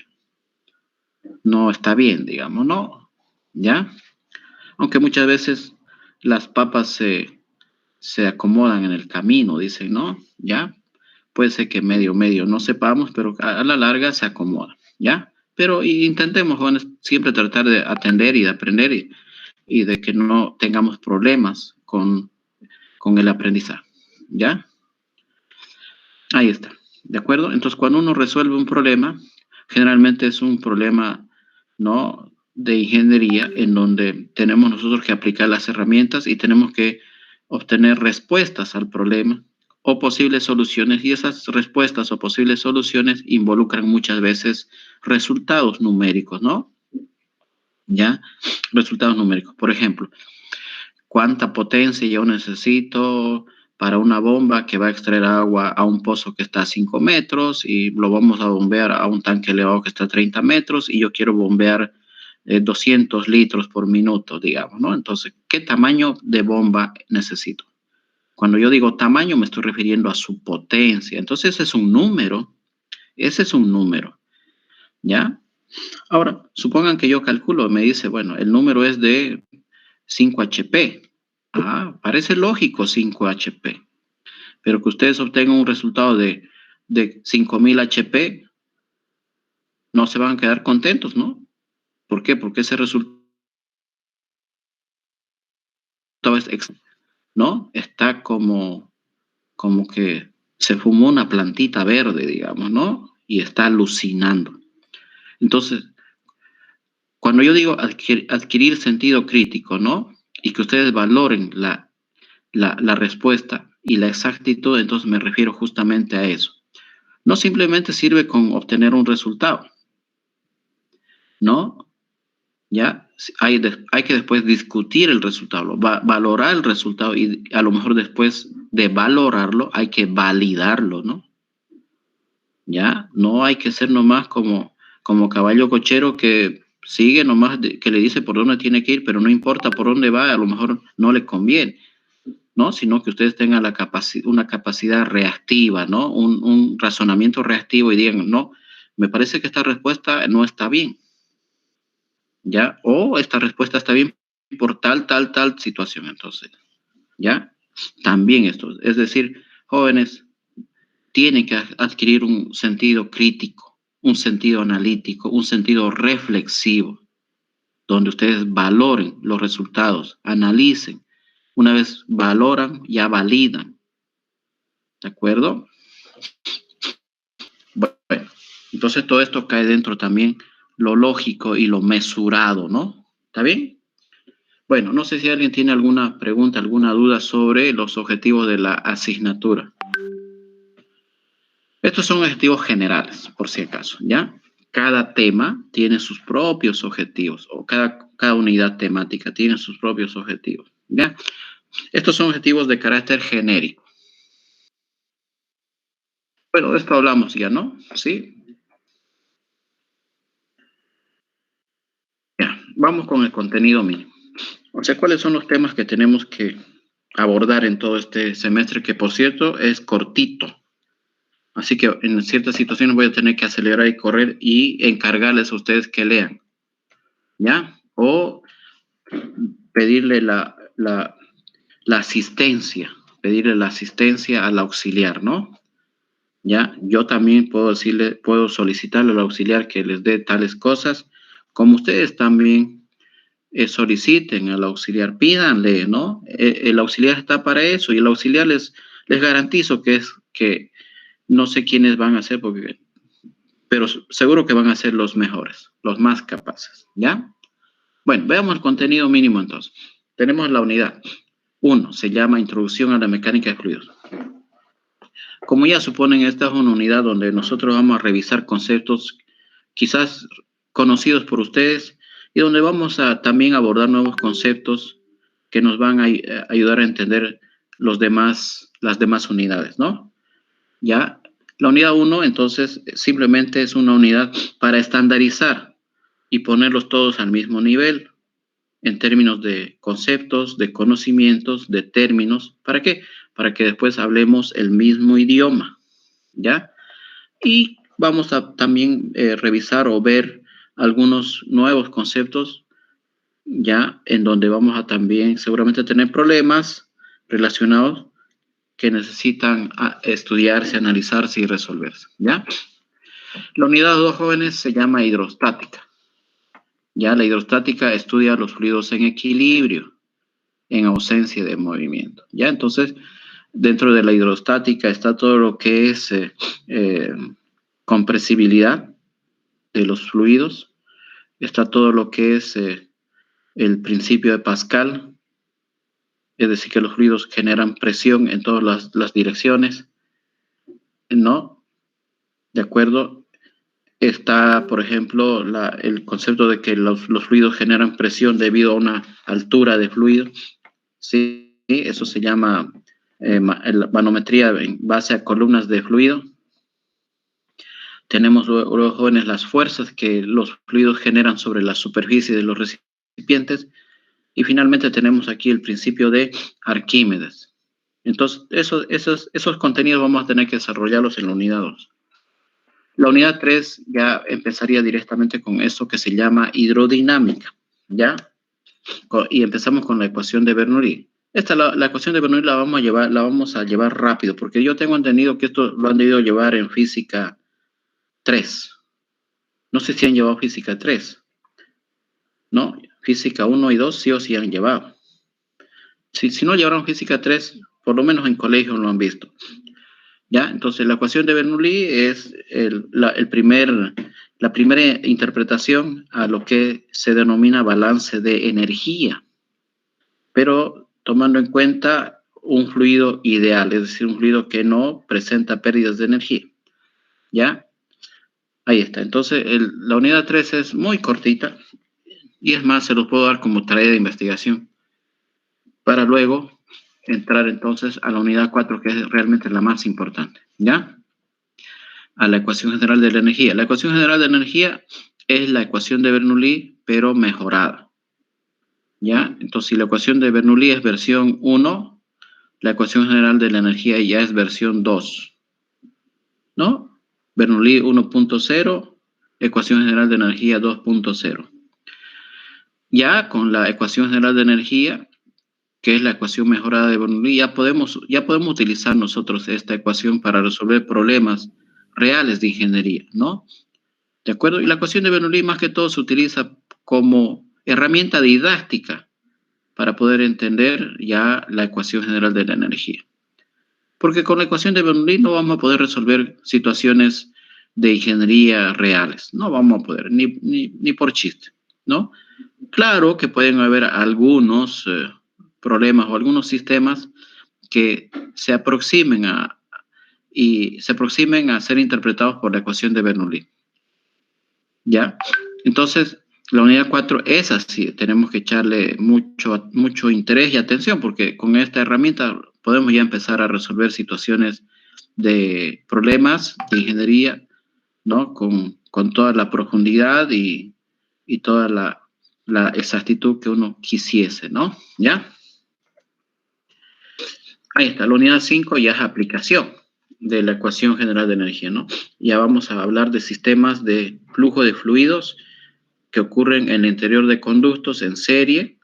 no está bien, digamos, ¿no? ¿Ya? Aunque muchas veces las papas se acomodan en el camino, dicen, ¿no? ¿Ya? Puede ser que medio no sepamos, pero a la larga se acomoda, ¿ya? Pero intentemos, jóvenes, siempre tratar de atender y de aprender y de que no tengamos problemas con el aprendizaje, ¿ya? Ahí está, ¿de acuerdo? Entonces, cuando uno resuelve un problema, generalmente es un problema, ¿no? De ingeniería en donde tenemos nosotros que aplicar las herramientas y tenemos que obtener respuestas al problema o posibles soluciones y esas respuestas o posibles soluciones involucran muchas veces resultados numéricos, ¿no? ¿Ya? Resultados numéricos. Por ejemplo, ¿cuánta potencia yo necesito para una bomba que va a extraer agua a un pozo que está a 5 metros y lo vamos a bombear a un tanque elevado que está a 30 metros y yo quiero bombear 200 litros por minuto, digamos, ¿no? Entonces, ¿qué tamaño de bomba necesito? Cuando yo digo tamaño, me estoy refiriendo a su potencia. Entonces, ese es un número, ¿ya? Ahora, supongan que yo calculo, me dice, bueno, el número es de 5 HP. Ah, parece lógico 5 HP, pero que ustedes obtengan un resultado de 5000 HP, no se van a quedar contentos, ¿no? ¿Por qué? Porque ese resultado es, ¿no? Está como que se fumó una plantita verde, digamos, ¿no? Y está alucinando. Entonces, cuando yo digo adquirir sentido crítico, ¿no? Y que ustedes valoren la respuesta y la exactitud, entonces me refiero justamente a eso. No simplemente sirve con obtener un resultado, ¿no? ¿ya? Hay que después discutir el resultado, valorar el resultado y a lo mejor después de valorarlo hay que validarlo, ¿no? ¿Ya? No hay que ser nomás como caballo cochero que sigue nomás, que le dice por dónde tiene que ir, pero no importa por dónde va, a lo mejor no le conviene, ¿no? Sino que ustedes tengan una capacidad reactiva, ¿no? Un razonamiento reactivo y digan, no, me parece que esta respuesta no está bien, ¿ya? O esta respuesta está bien por tal situación, entonces, ¿ya? También esto, es decir, jóvenes tienen que adquirir un sentido crítico, un sentido analítico, un sentido reflexivo, donde ustedes valoren los resultados, analicen. Una vez valoran, ya validan. ¿De acuerdo? Bueno, entonces todo esto cae dentro también lo lógico y lo mesurado, ¿no? ¿Está bien? Bueno, no sé si alguien tiene alguna pregunta, alguna duda sobre los objetivos de la asignatura. Estos son objetivos generales, por si acaso, ¿ya? Cada tema tiene sus propios objetivos, o cada unidad temática tiene sus propios objetivos, ¿ya? Estos son objetivos de carácter genérico. Bueno, de esto hablamos ya, ¿no? ¿Sí? Ya, vamos con el contenido mínimo. O sea, ¿cuáles son los temas que tenemos que abordar en todo este semestre? Que, por cierto, es cortito. Así que en ciertas situaciones voy a tener que acelerar y correr y encargarles a ustedes que lean, ¿ya? O pedirle la asistencia, pedirle la asistencia al auxiliar, ¿no? ¿Ya? Yo también puedo solicitarle al auxiliar que les dé tales cosas, como ustedes también soliciten al auxiliar, pídanle, ¿no? El auxiliar está para eso y el auxiliar les garantizo que no sé quiénes van a ser, pero seguro que van a ser los mejores, los más capaces, ¿ya? Bueno, veamos el contenido mínimo entonces. Tenemos la unidad 1, se llama Introducción a la Mecánica de Fluidos. Como ya suponen, esta es una unidad donde nosotros vamos a revisar conceptos quizás conocidos por ustedes y donde vamos a también abordar nuevos conceptos que nos van a ayudar a entender las demás unidades, ¿no? Ya, la unidad 1 entonces simplemente es una unidad para estandarizar y ponerlos todos al mismo nivel en términos de conceptos, de conocimientos, de términos. ¿Para qué? Para que después hablemos el mismo idioma, ¿ya? Y vamos a también revisar o ver algunos nuevos conceptos, ya en donde vamos a también seguramente tener problemas relacionados que necesitan estudiarse, analizarse y resolverse, ¿ya? La unidad 2, jóvenes, se llama hidrostática. Ya la hidrostática estudia los fluidos en equilibrio, en ausencia de movimiento. Ya, entonces, dentro de la hidrostática está todo lo que es compresibilidad de los fluidos, está todo lo que es el principio de Pascal, es decir, que los fluidos generan presión en todas las direcciones, ¿no? De acuerdo. Está, por ejemplo, el concepto de que los fluidos generan presión debido a una altura de fluido. Sí, eso se llama manometría en base a columnas de fluido. Tenemos luego, jóvenes, las fuerzas que los fluidos generan sobre la superficie de los recipientes. Y finalmente tenemos aquí el principio de Arquímedes. Entonces, esos contenidos vamos a tener que desarrollarlos en la unidad 2. La unidad 3 ya empezaría directamente con eso que se llama hidrodinámica, ¿ya? Y empezamos con la ecuación de Bernoulli. La ecuación de Bernoulli la vamos a llevar rápido, porque yo tengo entendido que esto lo han debido llevar en física 3. No sé si han llevado física 3. No, física 1 y 2 sí o sí han llevado. Si no llevaron física 3, por lo menos en colegio lo han visto. ¿Ya? Entonces, la ecuación de Bernoulli es la primera interpretación a lo que se denomina balance de energía, pero tomando en cuenta un fluido ideal, es decir, un fluido que no presenta pérdidas de energía. ¿Ya? Ahí está. Entonces, la unidad 3 es muy cortita, Y es más, se los puedo dar como tarea de investigación para luego entrar entonces a la unidad 4, que es realmente la más importante, ¿ya? A la ecuación general de la energía. La ecuación general de la energía es la ecuación de Bernoulli, pero mejorada, ¿ya? Entonces, si la ecuación de Bernoulli es versión 1, la ecuación general de la energía ya es versión 2, ¿no? Bernoulli 1.0, ecuación general de energía 2.0. Ya con la ecuación general de energía, que es la ecuación mejorada de Bernoulli, ya podemos utilizar nosotros esta ecuación para resolver problemas reales de ingeniería, ¿no? ¿De acuerdo? Y la ecuación de Bernoulli más que todo se utiliza como herramienta didáctica para poder entender ya la ecuación general de la energía. Porque con la ecuación de Bernoulli no vamos a poder resolver situaciones de ingeniería reales. No vamos a poder, ni por chiste, ¿no? Claro que pueden haber algunos problemas o algunos sistemas que se aproximen a ser interpretados por la ecuación de Bernoulli, ¿ya? Entonces, la unidad 4 es así, tenemos que echarle mucho interés y atención, porque con esta herramienta podemos ya empezar a resolver situaciones de problemas de ingeniería, ¿no? Con toda la profundidad y toda la exactitud que uno quisiese, ¿no? ¿Ya? Ahí está, la unidad 5 ya es aplicación de la ecuación general de energía, ¿no? Ya vamos a hablar de sistemas de flujo de fluidos que ocurren en el interior de conductos en serie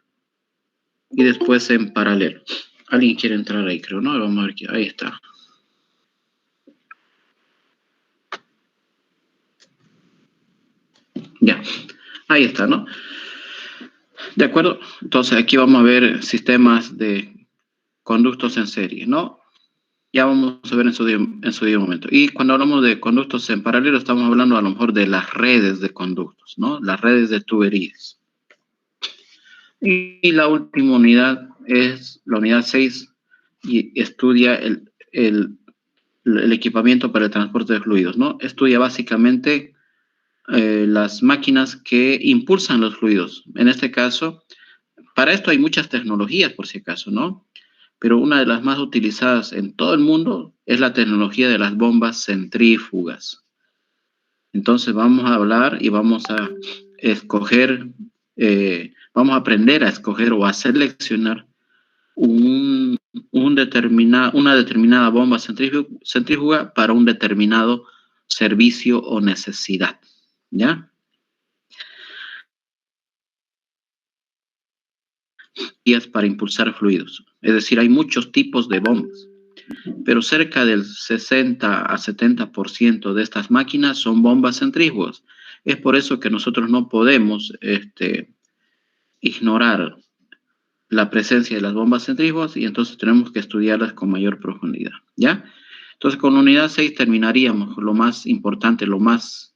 y después en paralelo. Alguien quiere entrar ahí, creo, ¿no? Vamos a ver, ahí está. Ya, ahí está, ¿no? De acuerdo, entonces aquí vamos a ver sistemas de conductos en serie, ¿no? Ya vamos a ver en su debido momento. Y cuando hablamos de conductos en paralelo, estamos hablando a lo mejor de las redes de conductos, ¿no? Las redes de tuberías. Y la última unidad es la unidad 6 y estudia el equipamiento para el transporte de fluidos, ¿no? Estudia básicamente las máquinas que impulsan los fluidos. En este caso, para esto hay muchas tecnologías, por si acaso, ¿no? Pero una de las más utilizadas en todo el mundo es la tecnología de las bombas centrífugas. Entonces vamos a hablar y vamos a escoger, vamos a aprender a escoger o a seleccionar una determinada bomba centrífuga para un determinado servicio o necesidad, ¿ya? Y es para impulsar fluidos. Es decir, hay muchos tipos de bombas, pero cerca del 60 a 70% de estas máquinas son bombas centrífugas. Es por eso que nosotros no podemos ignorar la presencia de las bombas centrífugas y entonces tenemos que estudiarlas con mayor profundidad, ¿ya? Entonces, con la unidad 6 terminaríamos lo más importante, lo más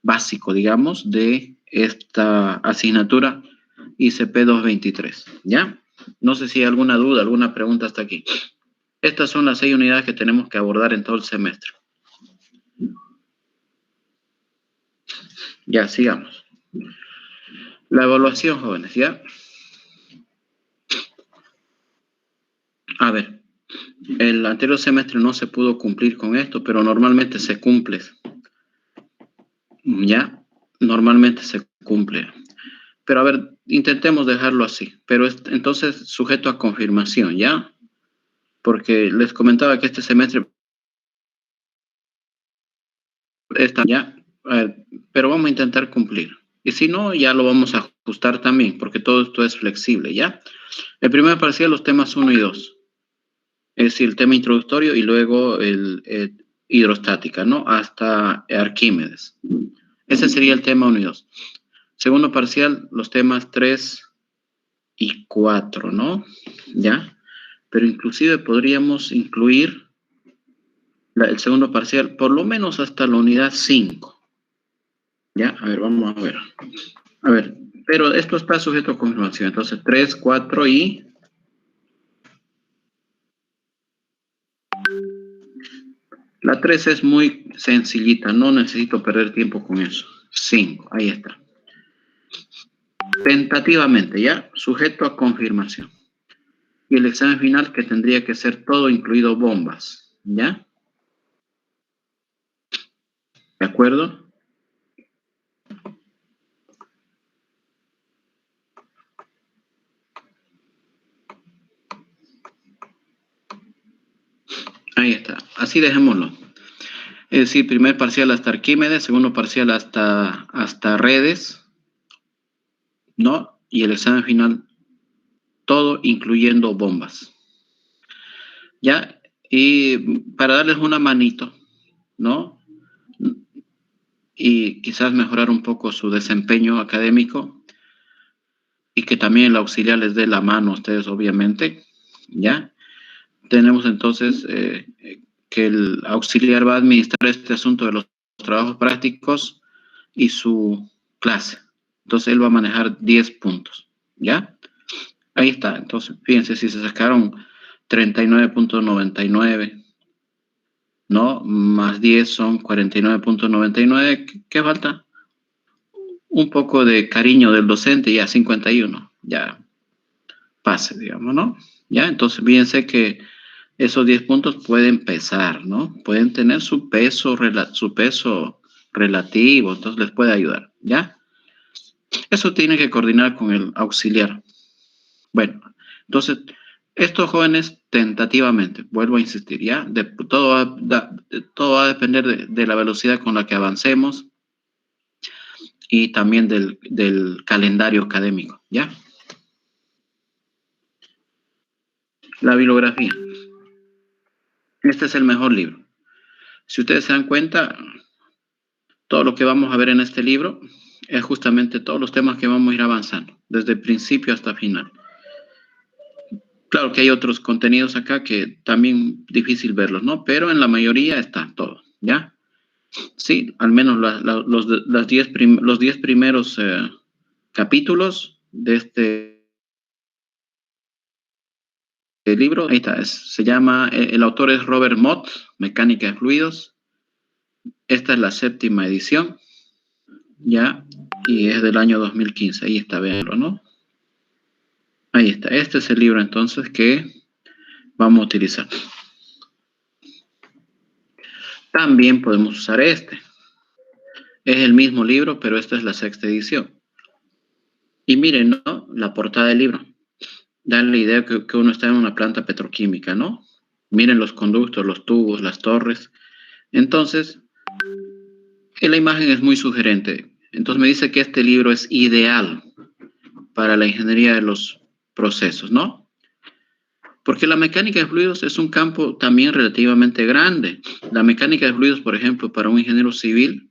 básico, digamos, de esta asignatura ICP 223, ¿ya? No sé si hay alguna duda, alguna pregunta hasta aquí. Estas son las 6 unidades que tenemos que abordar en todo el semestre. Ya, sigamos. La evaluación, jóvenes, ¿ya? A ver, el anterior semestre no se pudo cumplir con esto, pero normalmente se cumple. ¿Ya? Normalmente se cumple. Pero a ver, intentemos dejarlo así. Pero entonces sujeto a confirmación, ¿ya? Porque les comentaba que este semestre está ya, a ver, pero vamos a intentar cumplir. Y si no, ya lo vamos a ajustar también, porque todo esto es flexible, ¿ya? El primer parcial, los temas 1 y 2. Es decir, el tema introductorio y luego el hidrostática, ¿no? Hasta Arquímedes. Ese sería el tema 1 y 2. Segundo parcial, los temas 3 y 4, ¿no? ¿Ya? Pero inclusive podríamos incluir el segundo parcial, por lo menos hasta la unidad 5. ¿Ya? A ver, vamos a ver. A ver, pero esto está sujeto a confirmación. Entonces, 3, 4 y... La 3 es muy sencillita, no necesito perder tiempo con eso. 5, ahí está. Tentativamente, ¿ya? Sujeto a confirmación. Y el examen final que tendría que ser todo, incluido bombas, ¿ya? ¿De acuerdo? Ahí está. Así dejémoslo. Es decir, primer parcial hasta Arquímedes, segundo parcial hasta redes, ¿no? Y el examen final, todo incluyendo bombas, ¿ya? Y para darles una manito, ¿no? Y quizás mejorar un poco su desempeño académico y que también el auxiliar les dé la mano a ustedes, obviamente, ¿ya? Tenemos entonces que el auxiliar va a administrar este asunto de los trabajos prácticos y su clase. Entonces él va a manejar 10 puntos, ¿ya? Ahí está. Entonces, fíjense, si se sacaron 39.99, ¿no? Más 10 son 49.99. ¿Qué falta? Un poco de cariño del docente, ya 51, ya pase, digamos, ¿no? Ya, entonces fíjense que esos 10 puntos pueden pesar, ¿no? Pueden tener su peso relativo, entonces les puede ayudar, ¿ya? Eso tiene que coordinar con el auxiliar. Bueno, entonces, estos jóvenes tentativamente, vuelvo a insistir, ¿ya? Todo va a depender de la velocidad con la que avancemos y también del calendario académico, ¿ya? La bibliografía. Este es el mejor libro. Si ustedes se dan cuenta, todo lo que vamos a ver en este libro es justamente todos los temas que vamos a ir avanzando, desde el principio hasta final. Claro que hay otros contenidos acá que también difícil verlos, ¿no? Pero en la mayoría está todo, ¿ya? Sí, al menos los 10 primeros capítulos de este libro, ahí está, se llama, el autor es Robert Mott, Mecánica de Fluidos. Esta es la 7ª edición, ¿ya? Y es del año 2015, ahí está, véanlo, ¿no? Ahí está, este es el libro entonces que vamos a utilizar. También podemos usar este. Es el mismo libro, pero esta es la 6ª edición. Y miren, ¿no? La portada del libro. Da la idea que uno está en una planta petroquímica, ¿no? Miren los conductos, los tubos, las torres. Entonces, la imagen es muy sugerente. Entonces me dice que este libro es ideal para la ingeniería de los procesos, ¿no? Porque la mecánica de fluidos es un campo también relativamente grande. La mecánica de fluidos, por ejemplo, para un ingeniero civil,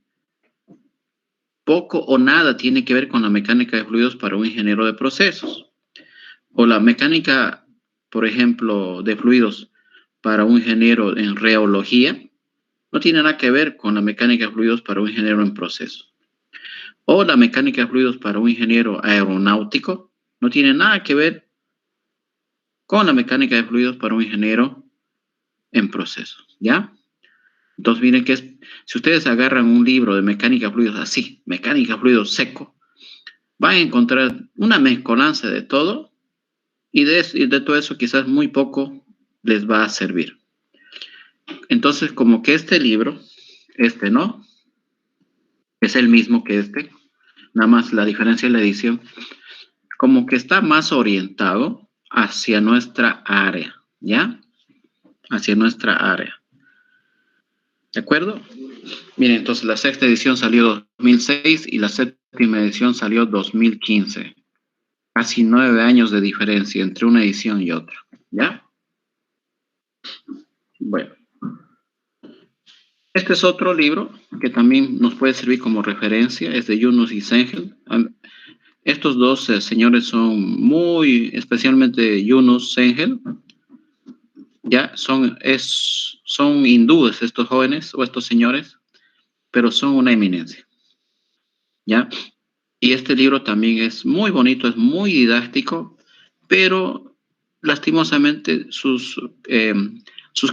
poco o nada tiene que ver con la mecánica de fluidos para un ingeniero de procesos. O la mecánica, por ejemplo, de fluidos para un ingeniero en reología, no tiene nada que ver con la mecánica de fluidos para un ingeniero en procesos. O la mecánica de fluidos para un ingeniero aeronáutico, no tiene nada que ver con la mecánica de fluidos para un ingeniero en procesos, ¿ya? Entonces miren que si ustedes agarran un libro de mecánica de fluidos así, mecánica de fluidos seco, van a encontrar una mezcolanza de todo y de todo eso quizás muy poco les va a servir. Entonces, como que este libro, ¿no? Es el mismo que este, nada más la diferencia es la edición, como que está más orientado hacia nuestra área, ¿ya? Hacia nuestra área. ¿De acuerdo? Miren, entonces la 6ª edición salió 2006 y la 7ª edición salió 2015. Casi 9 años de diferencia entre una edición y otra, ¿ya? Bueno. Este es otro libro que también nos puede servir como referencia, es de Yunus y Zengel. Estos dos señores son muy, especialmente Yunus, Zengel, ya son hindúes estos jóvenes o estos señores, pero son una eminencia, ¿ya? Y este libro también es muy bonito, es muy didáctico, pero lastimosamente sus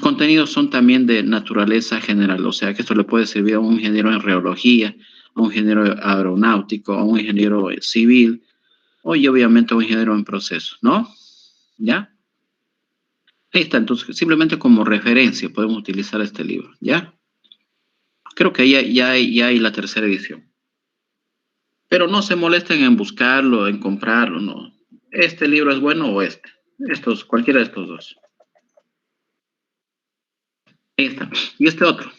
contenidos son también de naturaleza general, o sea que esto le puede servir a un ingeniero en reología, a un ingeniero aeronáutico, a un ingeniero civil, y obviamente un ingeniero en proceso, ¿no? ¿Ya? Ahí está, entonces simplemente como referencia podemos utilizar este libro, ¿ya? Creo que ya hay la tercera edición. Pero no se molesten en buscarlo, en comprarlo, no. Este libro es bueno o este. Cualquiera de estos dos. Ahí está. Y este otro.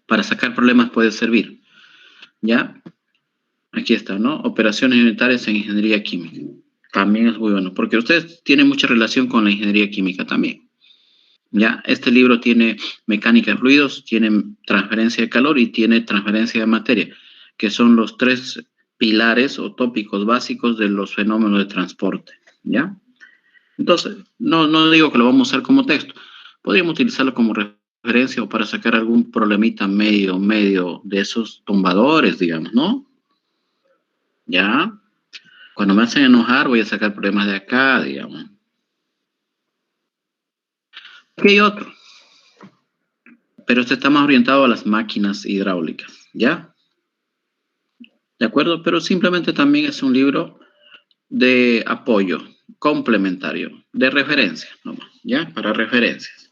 Para sacar problemas puede servir. ¿Ya? Aquí está, ¿no? Operaciones unitarias en ingeniería química. También es muy bueno, porque ustedes tienen mucha relación con la ingeniería química también. ¿Ya? Este libro tiene mecánica de fluidos, tiene transferencia de calor y tiene transferencia de materia, que son los tres pilares o tópicos básicos de los fenómenos de transporte. ¿Ya? Entonces, no digo que lo vamos a usar como texto. Podríamos utilizarlo como referencia o para sacar algún problemita medio de esos tumbadores, digamos, ¿no? ¿Ya? Cuando me hacen enojar voy a sacar problemas de acá, digamos. Aquí hay otro, pero este está más orientado a las máquinas hidráulicas, ¿ya? ¿De acuerdo? Pero simplemente también es un libro de apoyo complementario, de referencia, nomás, ¿ya? Para referencias.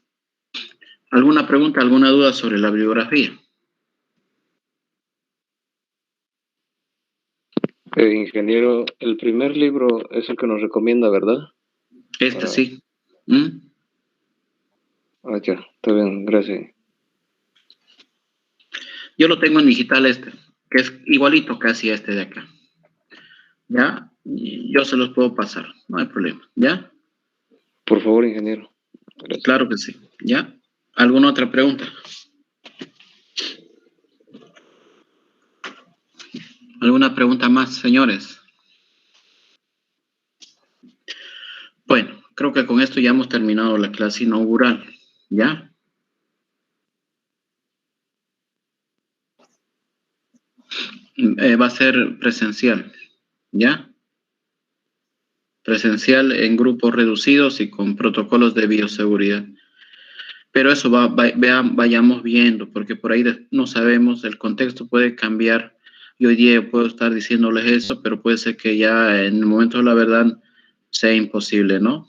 ¿Alguna pregunta, alguna duda sobre la bibliografía? Ingeniero, el primer libro es el que nos recomienda, ¿verdad? Este sí. ¿Mm? Ah, ya, está bien, gracias. Yo lo tengo en digital este, que es igualito casi a este de acá. ¿Ya? Y yo se los puedo pasar, no hay problema. ¿Ya? Por favor, ingeniero. Gracias. Claro que sí. ¿Ya? ¿Alguna otra pregunta? ¿Alguna pregunta más, señores? Bueno, creo que con esto ya hemos terminado la clase inaugural. ¿Ya? Va a ser presencial. ¿Ya? Presencial en grupos reducidos y con protocolos de bioseguridad. Pero eso vayamos viendo, porque por ahí no sabemos, el contexto puede cambiar. Y hoy día puedo estar diciéndoles eso, pero puede ser que ya en el momento de la verdad sea imposible, ¿no?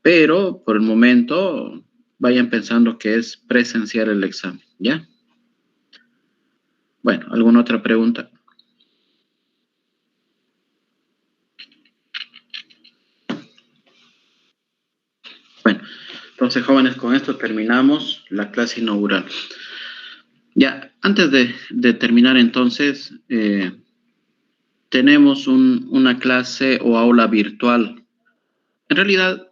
Pero por el momento vayan pensando que es presencial el examen, ¿ya? Bueno, ¿alguna otra pregunta? Bueno, entonces jóvenes, con esto terminamos la clase inaugural. Ya, antes de terminar entonces, tenemos una clase o aula virtual. En realidad,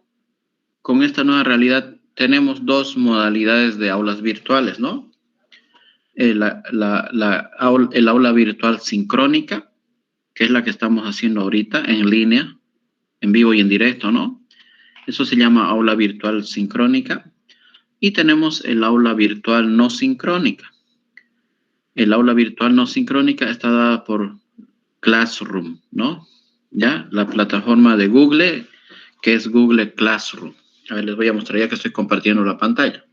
con esta nueva realidad, tenemos dos modalidades de aulas virtuales, ¿no? El aula virtual sincrónica, que es la que estamos haciendo ahorita en línea, en vivo y en directo, ¿no? Eso se llama aula virtual sincrónica. Y tenemos el aula virtual no sincrónica. El aula virtual no sincrónica está dada por Classroom, ¿no? ¿Ya? La plataforma de Google, que es Google Classroom. A ver, les voy a mostrar ya que estoy compartiendo la pantalla.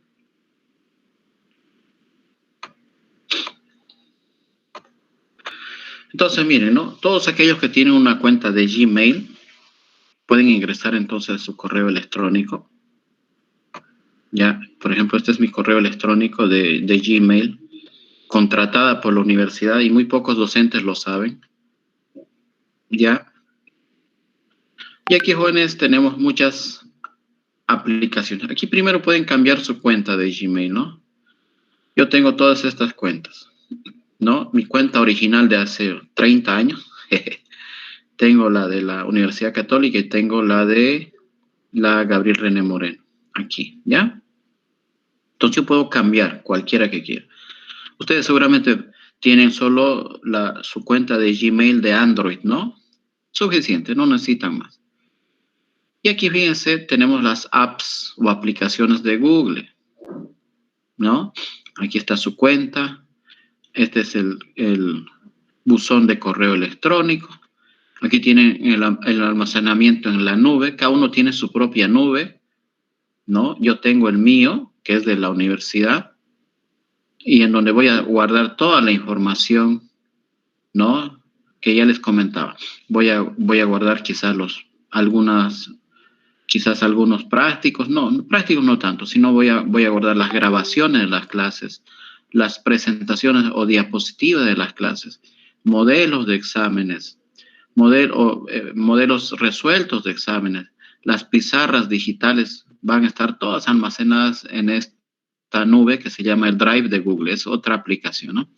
Entonces, miren, ¿no? Todos aquellos que tienen una cuenta de Gmail pueden ingresar entonces a su correo electrónico. Ya, por ejemplo, este es mi correo electrónico de Gmail, contratada por la universidad y muy pocos docentes lo saben. Ya. Y aquí, jóvenes, tenemos muchas aplicaciones. Aquí primero pueden cambiar su cuenta de Gmail, ¿no? Yo tengo todas estas cuentas, ¿no? Mi cuenta original de hace 30 años. Tengo la de la Universidad Católica y tengo la de la Gabriel René Moreno. Aquí, ¿ya? Entonces yo puedo cambiar cualquiera que quiera. Ustedes seguramente tienen solo su cuenta de Gmail de Android, ¿no? Suficiente, no necesitan más. Y aquí, fíjense, tenemos las apps o aplicaciones de Google, ¿no? Aquí está su cuenta. Este es el buzón de correo electrónico. Aquí tienen el almacenamiento en la nube. Cada uno tiene su propia nube, ¿no? Yo tengo el mío, que es de la universidad, y en donde voy a guardar toda la información, ¿no? que ya les comentaba. Voy a guardar quizás algunos prácticos, prácticos no tanto, sino voy a guardar las grabaciones de las clases, las presentaciones o diapositivas de las clases, modelos de exámenes, modelos resueltos de exámenes, las pizarras digitales van a estar todas almacenadas en esta nube que se llama el Drive de Google, es otra aplicación, ¿no?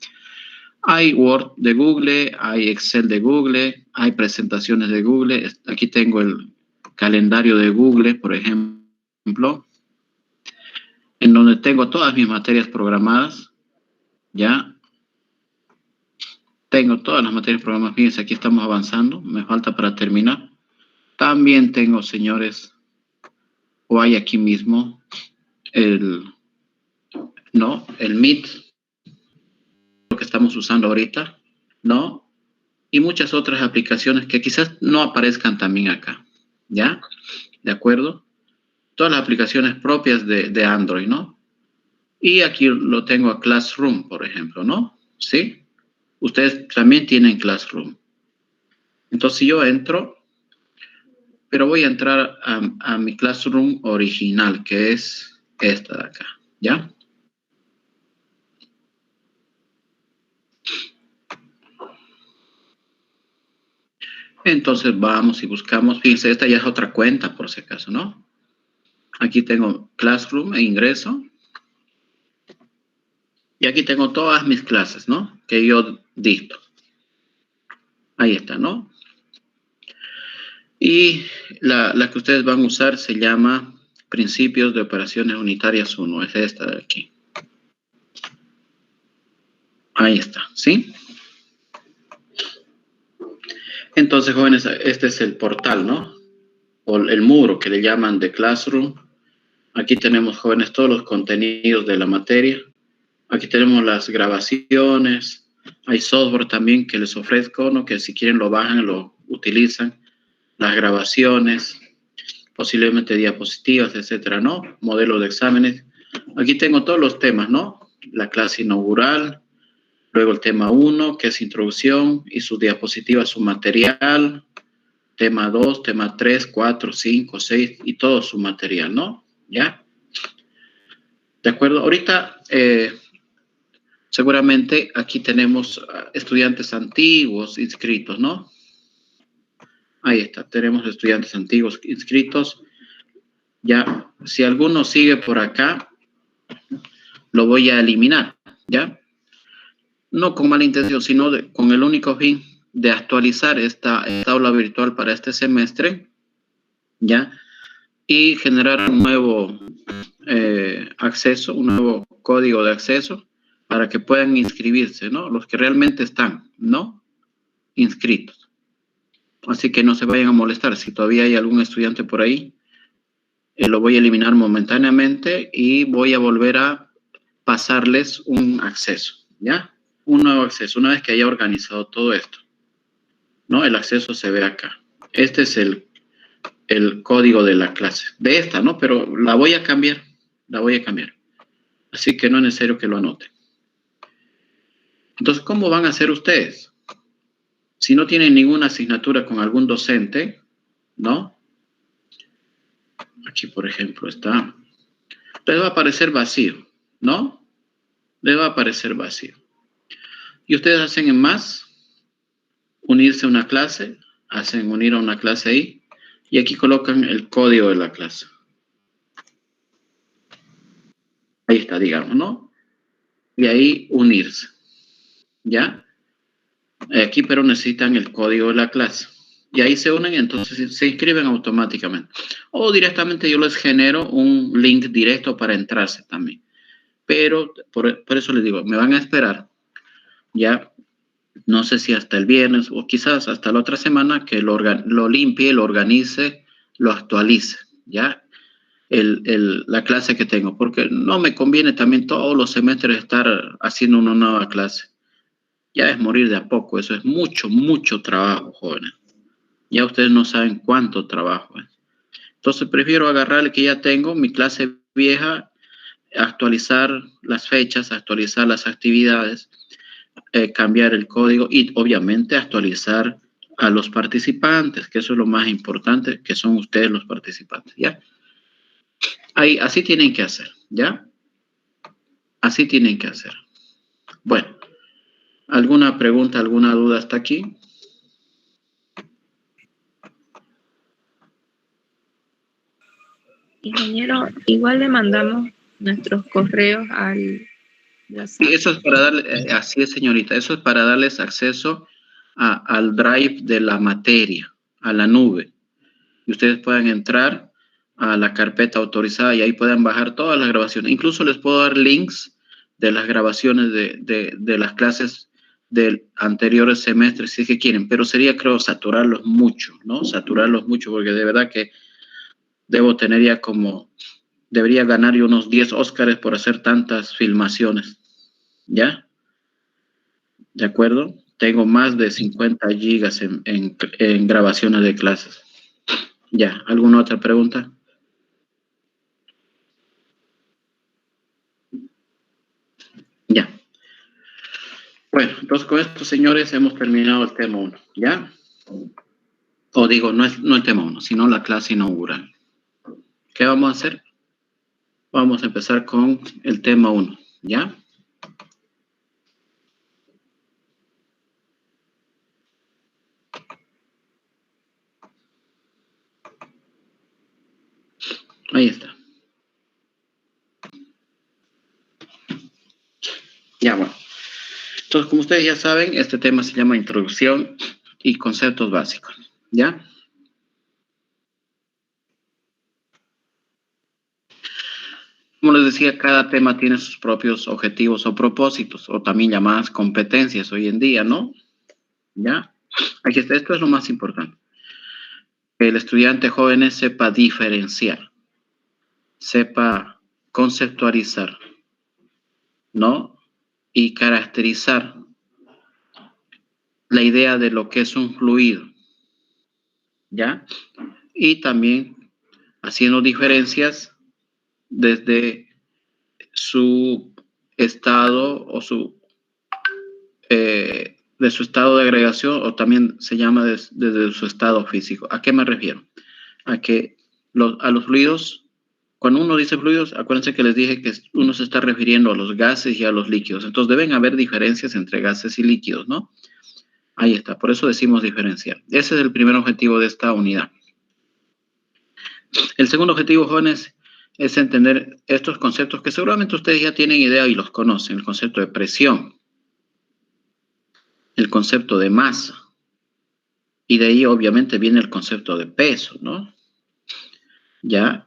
Hay Word de Google, hay Excel de Google, hay presentaciones de Google. Aquí tengo el calendario de Google, por ejemplo, en donde tengo todas mis materias programadas, ¿ya? Tengo todas las materias programadas. Fíjense, aquí estamos avanzando, me falta para terminar. También tengo, señores, o hay aquí mismo el Meet, lo que estamos usando ahorita, ¿no? Y muchas otras aplicaciones que quizás no aparezcan también acá, ¿ya? ¿De acuerdo? Todas las aplicaciones propias de Android, ¿no? Y aquí lo tengo a Classroom, por ejemplo, ¿no? ¿Sí? Ustedes también tienen Classroom. Entonces yo entro, pero voy a entrar a mi Classroom original, que es esta de acá, ¿ya? Entonces vamos y buscamos, fíjense, esta ya es otra cuenta por si acaso, ¿no? Aquí tengo Classroom e ingreso. Y aquí tengo todas mis clases, ¿no? Que yo dicto. Ahí está, ¿no? Y la que ustedes van a usar se llama Principios de Operaciones Unitarias 1. Es esta de aquí. Ahí está, ¿sí? Entonces, jóvenes, este es el portal, ¿no? O el muro que le llaman de Classroom. Aquí tenemos, jóvenes, todos los contenidos de la materia. Aquí tenemos las grabaciones. Hay software también que les ofrezco, ¿no? Que si quieren lo bajan, lo utilizan. Las grabaciones, posiblemente diapositivas, etcétera, ¿no? Modelos de exámenes. Aquí tengo todos los temas, ¿no? La clase inaugural, luego el tema 1, que es introducción, y sus diapositivas, su material, tema 2, tema 3, 4, 5, 6, y todo su material, ¿no? ¿Ya? De acuerdo. Ahorita, seguramente aquí tenemos estudiantes antiguos inscritos, ¿no? Ahí está, tenemos estudiantes antiguos inscritos. Ya, si alguno sigue por acá, lo voy a eliminar, ¿ya? No con mala intención, sino con el único fin de actualizar esta aula virtual para este semestre, ¿ya? Y generar un nuevo acceso, un nuevo código de acceso para que puedan inscribirse, ¿no? Los que realmente están, ¿no? Inscritos. Así que no se vayan a molestar. Si todavía hay algún estudiante por ahí, lo voy a eliminar momentáneamente y voy a volver a pasarles un acceso, ¿ya? Un nuevo acceso, una vez que haya organizado todo esto, ¿no? El acceso se ve acá. Este es el código de la clase, de esta, ¿no? Pero la voy a cambiar, Así que no es necesario que lo anoten. Entonces, ¿cómo van a hacer ustedes? Si no tienen ninguna asignatura con algún docente, ¿no? Aquí, por ejemplo, está. Les va a aparecer vacío, ¿no? Les va a aparecer vacío. Y ustedes hacen en más, unirse a una clase, hacen unir a una clase ahí, y aquí colocan el código de la clase. Ahí está, digamos, ¿no? Y ahí unirse, ¿ya? Aquí, pero necesitan el código de la clase. Y ahí se unen, entonces se inscriben automáticamente. O directamente yo les genero un link directo para entrarse también. Pero por eso les digo, me van a esperar, ¿ya? No sé si hasta el viernes o quizás hasta la otra semana que lo limpie, lo organice, lo actualice, ¿ya? La clase que tengo, porque no me conviene también todos los semestres estar haciendo una nueva clase. Ya es morir de a poco, eso es mucho, mucho trabajo, jóvenes. Ya ustedes no saben cuánto trabajo es. Entonces prefiero agarrar el que ya tengo, mi clase vieja, actualizar las fechas, actualizar las actividades, cambiar el código y obviamente actualizar a los participantes, que eso es lo más importante, que son ustedes los participantes, ¿ya? Ahí, así tienen que hacer, ¿ya? Así tienen que hacer. Bueno, ¿alguna pregunta, alguna duda hasta aquí? Ingeniero, igual le mandamos nuestros correos al WhatsApp. Sí, eso es para darle, así es, señorita, eso es para darles acceso al drive de la materia, a la nube. Y ustedes puedan entrar a la carpeta autorizada y ahí puedan bajar todas las grabaciones. Incluso les puedo dar links de las grabaciones de las clases del anteriores semestres, si es que quieren, pero sería, creo, saturarlos mucho, ¿no? Saturarlos mucho, porque de verdad que debo tener ya como, debería ganar yo unos 10 Óscares por hacer tantas filmaciones, ¿ya? ¿De acuerdo? Tengo más de 50 gigas en grabaciones de clases. ¿Ya? ¿Alguna otra pregunta? Ya. Bueno, entonces con esto, señores, hemos terminado el tema 1, ¿ya? O digo, no el tema 1, sino la clase inaugural. ¿Qué vamos a hacer? Vamos a empezar con el tema 1, ¿ya? Ahí está. Ya, bueno. Entonces, como ustedes ya saben, este tema se llama Introducción y Conceptos Básicos, ¿ya? Como les decía, cada tema tiene sus propios objetivos o propósitos, o también llamadas competencias hoy en día, ¿no? ¿Ya? Aquí está, esto es lo más importante. Que el estudiante joven sepa diferenciar, sepa conceptualizar, ¿no? Y caracterizar la idea de lo que es un fluido, ¿ya? Y también haciendo diferencias desde su estado o de su estado de agregación, o también se llama desde su estado físico. ¿A qué me refiero? A que a los fluidos, cuando uno dice fluidos, acuérdense que les dije que uno se está refiriendo a los gases y a los líquidos. Entonces deben haber diferencias entre gases y líquidos, ¿no? Ahí está, por eso decimos diferenciar. Ese es el primer objetivo de esta unidad. El segundo objetivo, jóvenes, es entender estos conceptos que seguramente ustedes ya tienen idea y los conocen. El concepto de presión, el concepto de masa, y de ahí obviamente viene el concepto de peso, ¿no? Ya,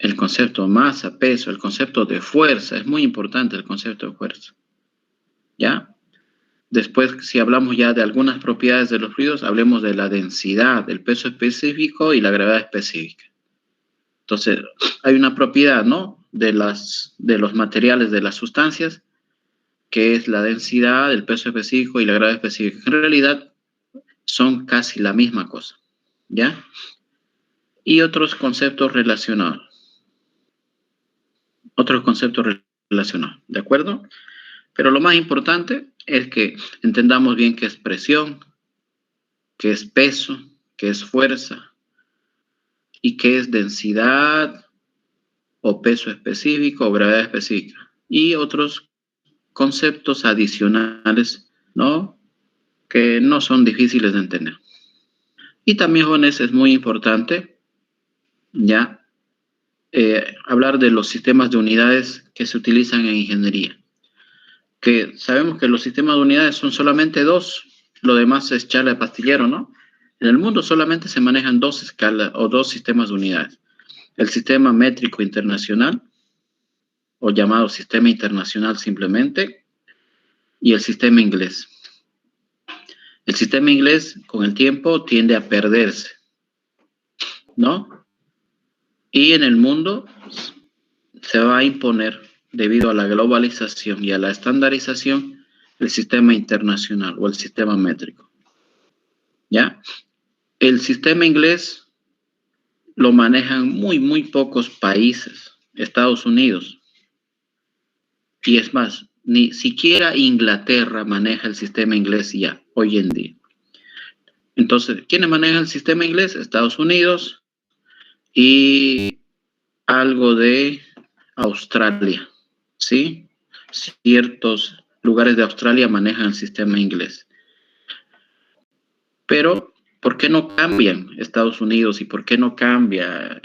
el concepto de masa, peso, el concepto de fuerza, es muy importante el concepto de fuerza, ¿ya? Después, si hablamos ya de algunas propiedades de los fluidos, hablemos de la densidad, el peso específico y la gravedad específica. Entonces, hay una propiedad, ¿no? De los materiales, de las sustancias, que es la densidad, el peso específico y la gravedad específica. En realidad, son casi la misma cosa, ¿ya? Y otros conceptos relacionados. ¿De acuerdo? Pero lo más importante es que entendamos bien qué es presión, qué es peso, qué es fuerza y qué es densidad o peso específico o gravedad específica. Y otros conceptos adicionales, ¿no? Que no son difíciles de entender. Y también, jóvenes, es muy importante ya hablar de los sistemas de unidades que se utilizan en ingeniería. Que sabemos que los sistemas de unidades son solamente dos, lo demás es charla de pastillero, ¿no? En el mundo solamente se manejan dos escalas o dos sistemas de unidades. El sistema métrico internacional, o llamado sistema internacional simplemente, y el sistema inglés. El sistema inglés, con el tiempo, tiende a perderse, ¿no? Y en el mundo se va a imponer, debido a la globalización y a la estandarización, el sistema internacional o el sistema métrico. ¿Ya? El sistema inglés lo manejan muy pocos países, Estados Unidos. Y es más, Ni siquiera Inglaterra maneja el sistema inglés ya, hoy en día. Entonces, ¿quiénes manejan el sistema inglés? Estados Unidos y algo de Australia, ¿sí? Ciertos lugares de Australia manejan el sistema inglés. Pero, ¿por qué no cambian Estados Unidos y por qué no cambia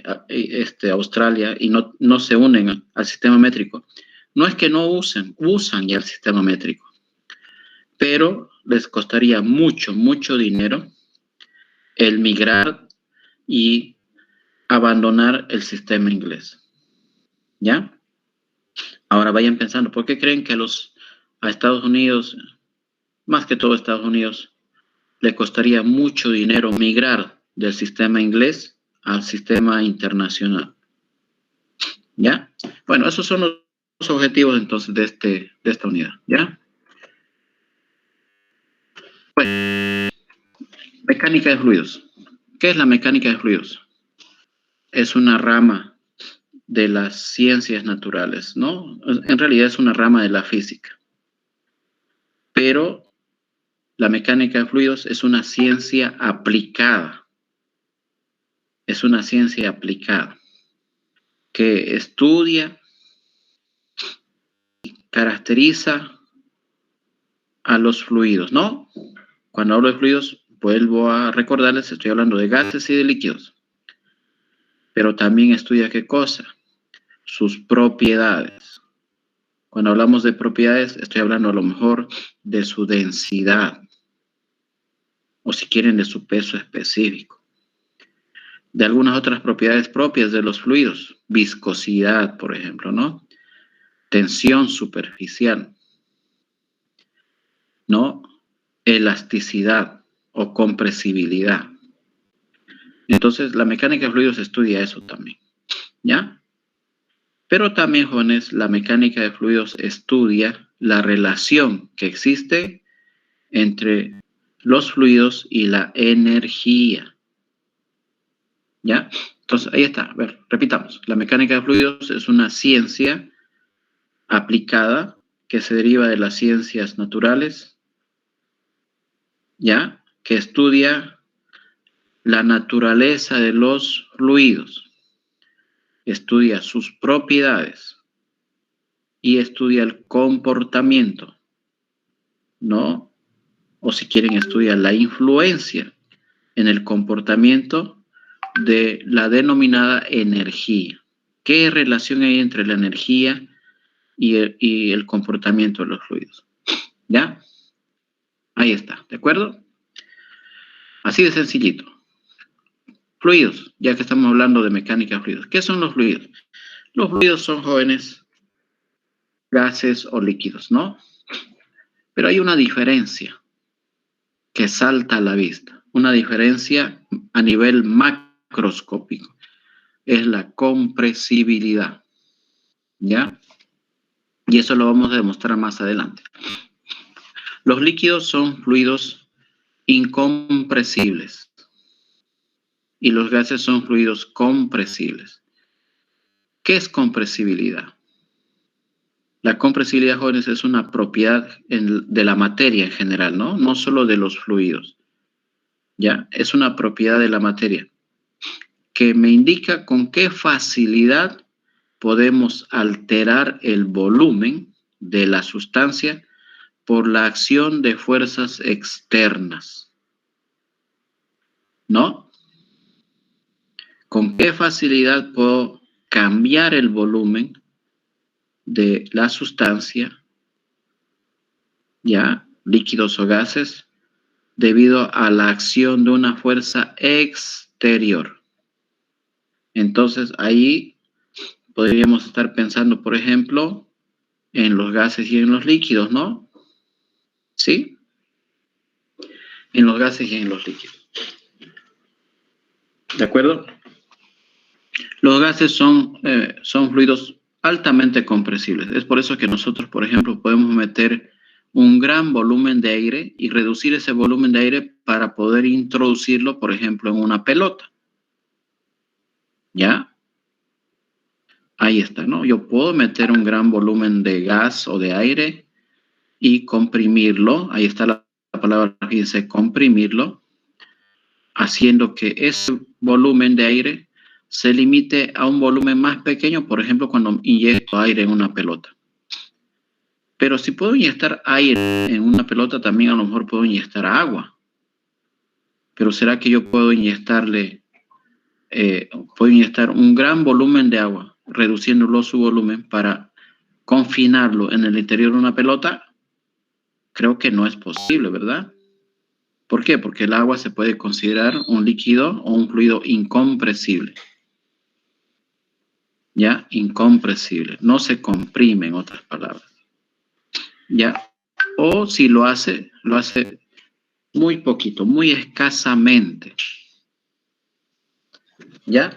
Australia y no se unen al sistema métrico? No es que no usan ya el sistema métrico, pero les costaría mucho, mucho dinero el migrar y abandonar el sistema inglés. ¿Ya? Ahora vayan pensando, ¿por qué creen que a Estados Unidos, más que todo a Estados Unidos, le costaría mucho dinero migrar del sistema inglés al sistema internacional? ¿Ya? Bueno, esos son los objetivos entonces de esta unidad. ¿Ya? Pues, mecánica de fluidos. ¿Qué es la mecánica de fluidos? Es una rama de las ciencias naturales, ¿no? En realidad es una rama de la física. Pero la mecánica de fluidos es una ciencia aplicada. Es una ciencia aplicada que estudia y caracteriza a los fluidos, ¿no? Cuando hablo de fluidos, vuelvo a recordarles, estoy hablando de gases y de líquidos. Pero también estudia ¿qué cosa? Sus propiedades. Cuando hablamos de propiedades, estoy hablando a lo mejor de su densidad, o si quieren, de su peso específico. De algunas otras propiedades propias de los fluidos, viscosidad, por ejemplo, ¿no? Tensión superficial, ¿no? Elasticidad o compresibilidad. Entonces, la mecánica de fluidos estudia eso también, ¿ya? Pero también, jóvenes, la mecánica de fluidos estudia la relación que existe entre los fluidos y la energía, ¿ya? Entonces, ahí está. A ver, repitamos. La mecánica de fluidos es una ciencia aplicada que se deriva de las ciencias naturales, ¿ya? Que estudia la naturaleza de los fluidos, estudia sus propiedades y estudia el comportamiento, ¿no? O si quieren, estudia la influencia en el comportamiento de la denominada energía. ¿Qué relación hay entre la energía y el comportamiento de los fluidos? ¿Ya? Ahí está, ¿de acuerdo? Así de sencillito. Fluidos, ya que estamos hablando de mecánica de fluidos. ¿Qué son los fluidos? Los fluidos son, jóvenes, gases o líquidos, ¿no? Pero hay una diferencia que salta a la vista, una diferencia a nivel macroscópico. Es la compresibilidad, ¿ya? Y eso lo vamos a demostrar más adelante. Los líquidos son fluidos incompresibles y los gases son fluidos compresibles. ¿Qué es compresibilidad? La compresibilidad, jóvenes, es una propiedad de la materia en general, ¿no? No solo de los fluidos, ¿ya? Es una propiedad de la materia que me indica con qué facilidad podemos alterar el volumen de la sustancia por la acción de fuerzas externas, ¿no? ¿Con qué facilidad puedo cambiar el volumen de la sustancia, ya, líquidos o gases, debido a la acción de una fuerza exterior? Entonces, ahí podríamos estar pensando, por ejemplo, en los gases y en los líquidos, ¿no? ¿Sí? En los gases y en los líquidos. ¿De acuerdo? Los gases son fluidos altamente compresibles. Es por eso que nosotros, por ejemplo, podemos meter un gran volumen de aire y reducir ese volumen de aire para poder introducirlo, por ejemplo, en una pelota. ¿Ya? Ahí está, ¿no? Yo puedo meter un gran volumen de gas o de aire y comprimirlo. Ahí está la palabra que dice comprimirlo, haciendo que ese volumen de aire se limite a un volumen más pequeño, por ejemplo, cuando inyecto aire en una pelota. Pero si puedo inyectar aire en una pelota, también a lo mejor puedo inyectar agua. Pero ¿será que yo puedo inyectar un gran volumen de agua, reduciéndolo su volumen para confinarlo en el interior de una pelota? Creo que no es posible, ¿verdad? ¿Por qué? Porque el agua se puede considerar un líquido o un fluido incompresible. ¿Ya? Incompresible. No se comprime, en otras palabras. ¿Ya? O si lo hace muy poquito, muy escasamente. ¿Ya?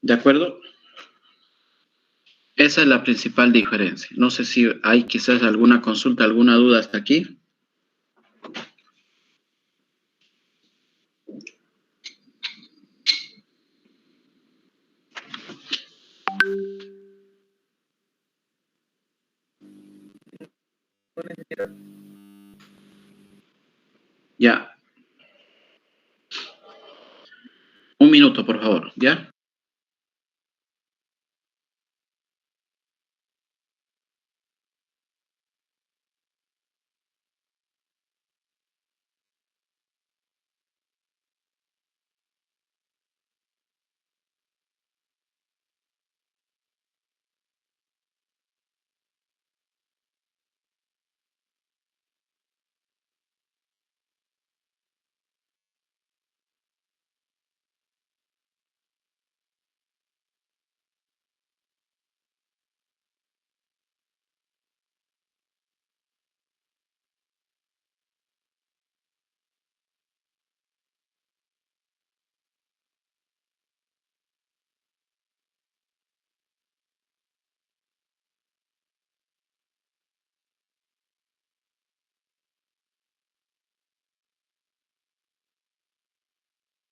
¿De acuerdo? Esa es la principal diferencia. No sé si hay quizás alguna consulta, alguna duda hasta aquí. Ya. Un minuto, por favor. ¿Ya?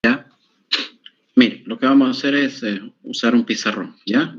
¿Ya? Mire, lo que vamos a hacer es usar un pizarrón. ¿Ya?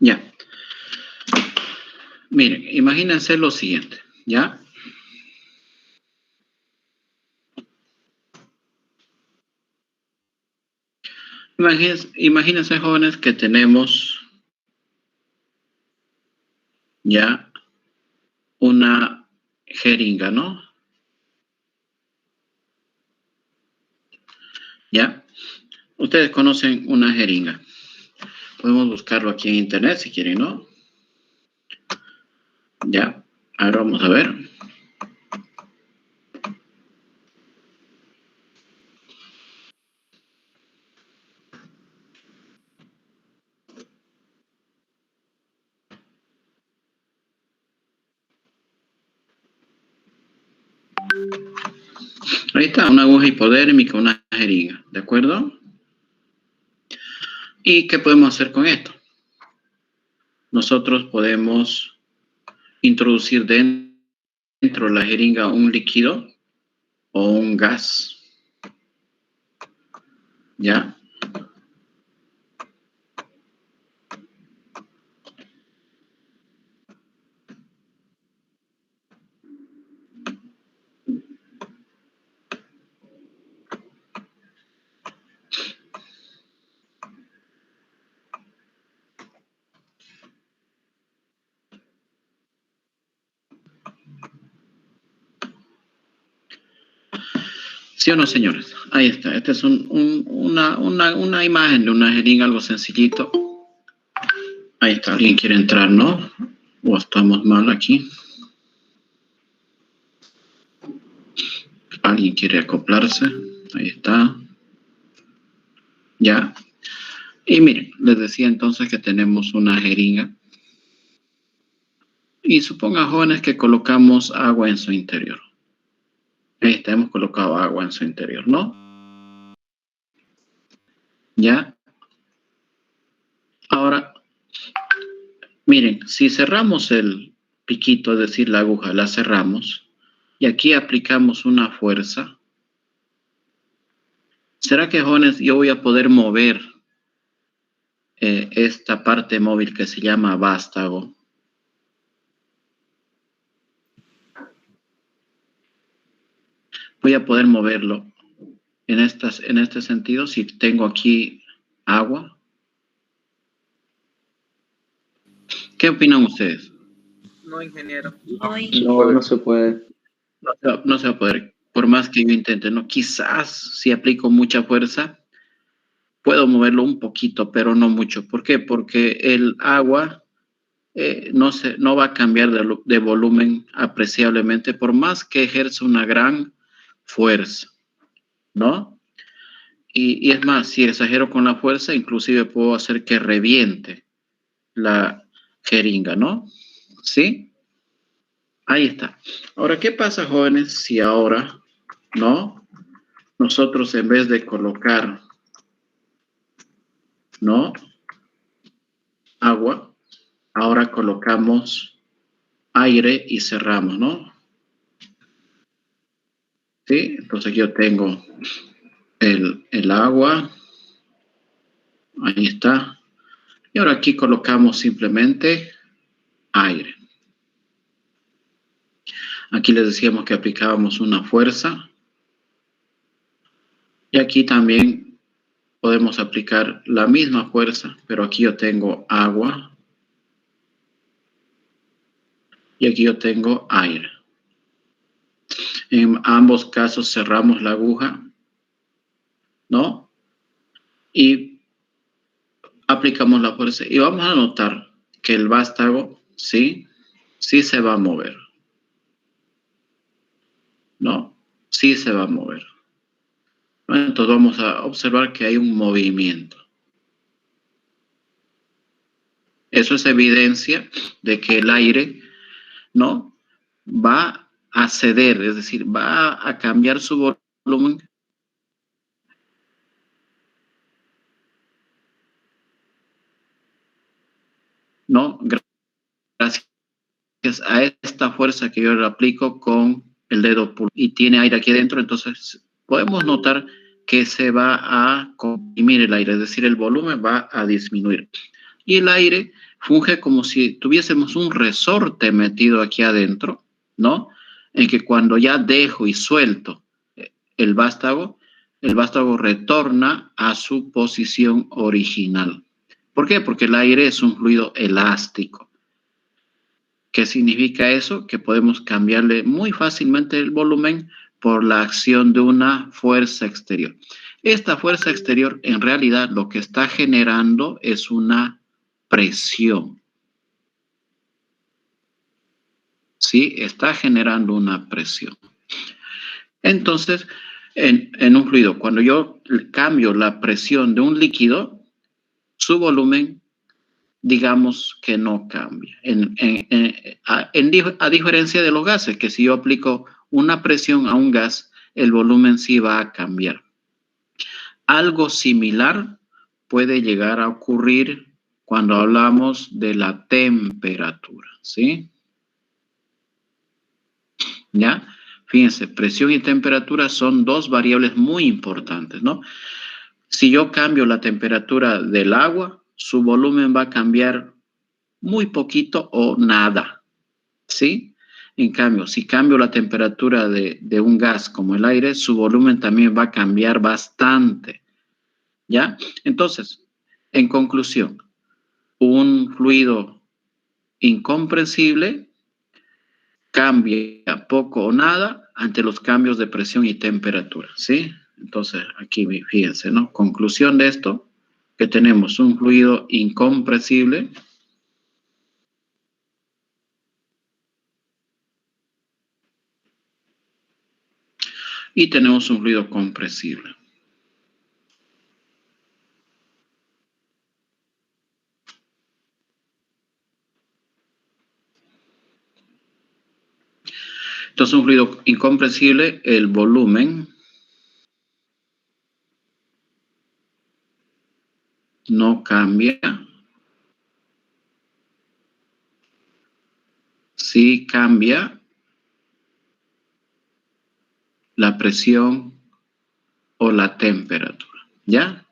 Ya. Miren, imagínense lo siguiente. ¿Ya? Imagínense, jóvenes, que tenemos ya una jeringa, ¿no? ¿Ya? Ustedes conocen una jeringa. Podemos buscarlo aquí en internet si quieren, ¿no? ¿Ya? Ahora vamos a ver. Ahí está, una aguja hipodérmica, una jeringa, ¿de acuerdo? ¿Y qué podemos hacer con esto? Nosotros podemos introducir dentro de la jeringa un líquido o un gas. ¿Ya? ¿Sí o no, señores? Ahí está. Esta es una imagen de una jeringa, algo sencillito. Ahí está. ¿Alguien quiere entrar, no? ¿O estamos mal aquí? ¿Alguien quiere acoplarse? Ahí está. Ya. Y miren, les decía entonces que tenemos una jeringa. Y supongan, jóvenes, que colocamos agua en su interior. Ahí está, hemos colocado agua en su interior, ¿no? Ya. Ahora, miren, si cerramos el piquito, es decir, la aguja, la cerramos, y aquí aplicamos una fuerza, ¿será que, jóvenes, yo voy a poder mover esta parte móvil que se llama vástago? Voy a poder moverlo en este sentido si tengo aquí agua. ¿Qué opinan ustedes? No, ingeniero. No se puede. No se va a poder, por más que yo intente, ¿no? Quizás si aplico mucha fuerza, puedo moverlo un poquito, pero no mucho. ¿Por qué? Porque el agua no va a cambiar de volumen apreciablemente, por más que ejerza una gran fuerza, ¿no? Y es más, si exagero con la fuerza, inclusive puedo hacer que reviente la jeringa, ¿no? ¿Sí? Ahí está. Ahora, ¿qué pasa, jóvenes, si ahora, ¿no? Nosotros en vez de colocar, ¿no? Agua, ahora colocamos aire y cerramos, ¿no? ¿Sí? Entonces yo tengo el agua, ahí está. Y ahora aquí colocamos simplemente aire. Aquí les decíamos que aplicábamos una fuerza. Y aquí también podemos aplicar la misma fuerza, pero aquí yo tengo agua. Y aquí yo tengo aire. En ambos casos cerramos la aguja, ¿no? Y aplicamos la fuerza. Y vamos a notar que el vástago, sí se va a mover, ¿no? Sí se va a mover. Entonces vamos a observar que hay un movimiento. Eso es evidencia de que el aire, ¿no? Va a ceder, es decir, va a cambiar su volumen. ¿No? Gracias a esta fuerza que yo le aplico con el dedo pulgar y tiene aire aquí adentro, entonces podemos notar que se va a comprimir el aire, es decir, el volumen va a disminuir. Y el aire funge como si tuviésemos un resorte metido aquí adentro, ¿no? En que cuando ya dejo y suelto el vástago retorna a su posición original. ¿Por qué? Porque el aire es un fluido elástico. ¿Qué significa eso? Que podemos cambiarle muy fácilmente el volumen por la acción de una fuerza exterior. Esta fuerza exterior en realidad lo que está generando es una presión. ¿Sí? Está generando una presión. Entonces, en un fluido, cuando yo cambio la presión de un líquido, su volumen, digamos que no cambia. A diferencia de los gases, que si yo aplico una presión a un gas, el volumen sí va a cambiar. Algo similar puede llegar a ocurrir cuando hablamos de la temperatura, ¿sí? ¿Ya? Fíjense, presión y temperatura son dos variables muy importantes, ¿no? Si yo cambio la temperatura del agua, su volumen va a cambiar muy poquito o nada, ¿sí? En cambio, si cambio la temperatura de un gas como el aire, su volumen también va a cambiar bastante, ¿ya? Entonces, en conclusión, un fluido incomprensible cambia poco o nada ante los cambios de presión y temperatura, ¿sí? Entonces, aquí fíjense, ¿no? Conclusión de esto, que tenemos un fluido incompresible y tenemos un fluido compresible. Entonces, un fluido incompresible, el volumen no cambia. Sí cambia la presión o la temperatura, ¿ya?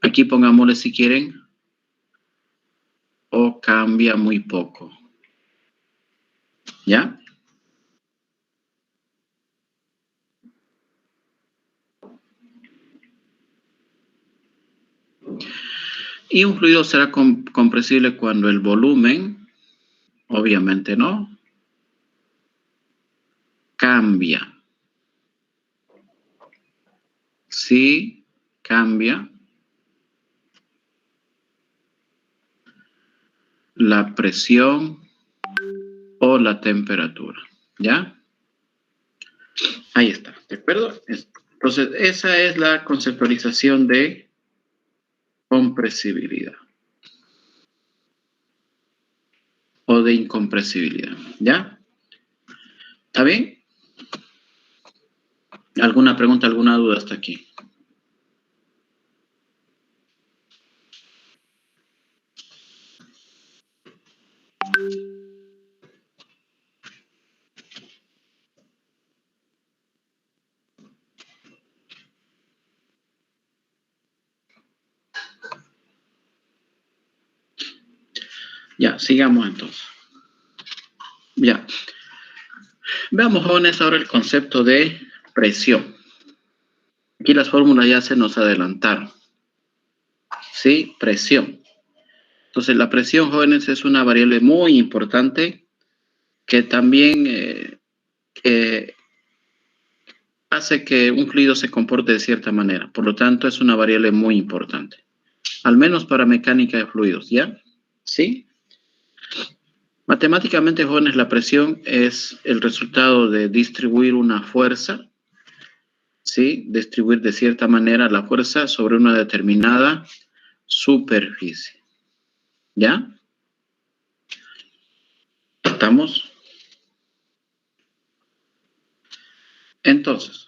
Aquí pongámosle si quieren, o cambia muy poco, ¿ya? Y un fluido será compresible cuando el volumen, obviamente no, cambia. Sí cambia la presión o la temperatura, ¿ya? Ahí está, ¿de acuerdo? Entonces, esa es la conceptualización de compresibilidad o de incompresibilidad, ¿ya? ¿Está bien? ¿Alguna pregunta, alguna duda hasta aquí? Ya, sigamos entonces. Ya. Veamos, jóvenes, ahora el concepto de presión. Aquí las fórmulas ya se nos adelantaron. ¿Sí? Presión. Entonces, la presión, jóvenes, es una variable muy importante que también hace que un fluido se comporte de cierta manera. Por lo tanto, es una variable muy importante. Al menos para mecánica de fluidos, ¿ya? ¿Sí? Matemáticamente, jóvenes, la presión es el resultado de distribuir una fuerza, ¿sí? Distribuir de cierta manera la fuerza sobre una determinada superficie. ¿Ya? ¿Estamos? Entonces,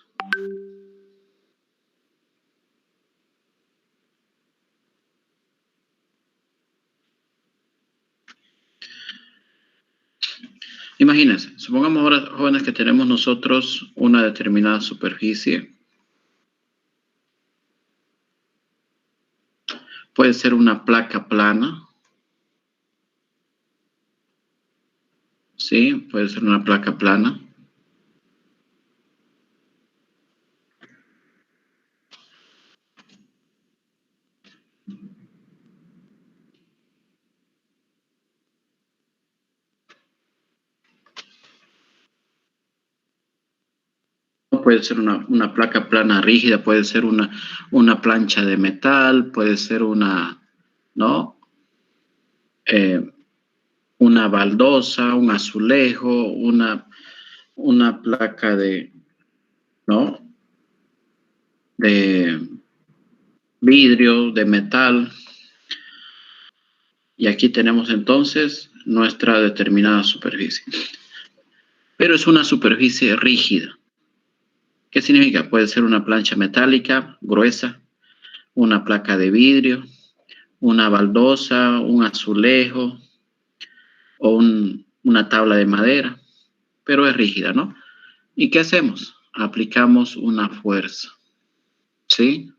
imagínense, supongamos ahora, jóvenes, que tenemos nosotros una determinada superficie. Puede ser una placa plana. Sí, puede ser una placa plana. Puede ser una placa plana rígida, puede ser una plancha de metal, puede ser una, ¿no? Una baldosa, un azulejo, una placa de, ¿no? De vidrio, de metal. Y aquí tenemos entonces nuestra determinada superficie. Pero es una superficie rígida. ¿Qué significa? Puede ser una plancha metálica gruesa, una placa de vidrio, una baldosa, un azulejo o una tabla de madera, pero es rígida, ¿no? ¿Y qué hacemos? Aplicamos una fuerza, ¿sí?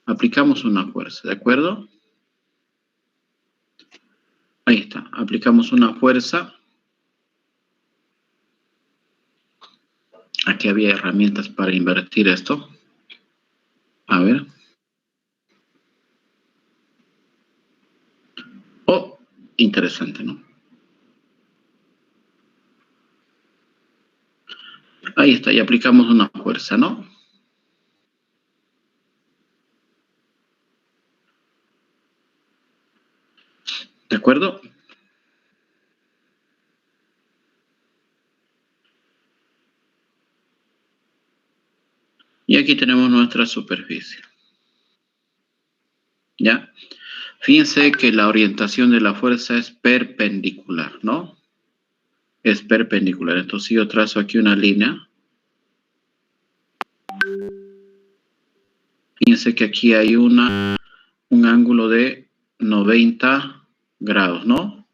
Aplicamos una fuerza, ¿de acuerdo? Ahí está, aplicamos una fuerza. Aquí había herramientas para invertir esto. A ver. Oh, interesante, ¿no? Ahí está, y aplicamos una fuerza, ¿no? ¿De acuerdo? Y aquí tenemos nuestra superficie. ¿Ya? Fíjense que la orientación de la fuerza es perpendicular, ¿no? Es perpendicular. Entonces yo trazo aquí una línea. Fíjense que aquí hay un ángulo de 90 grados, ¿no?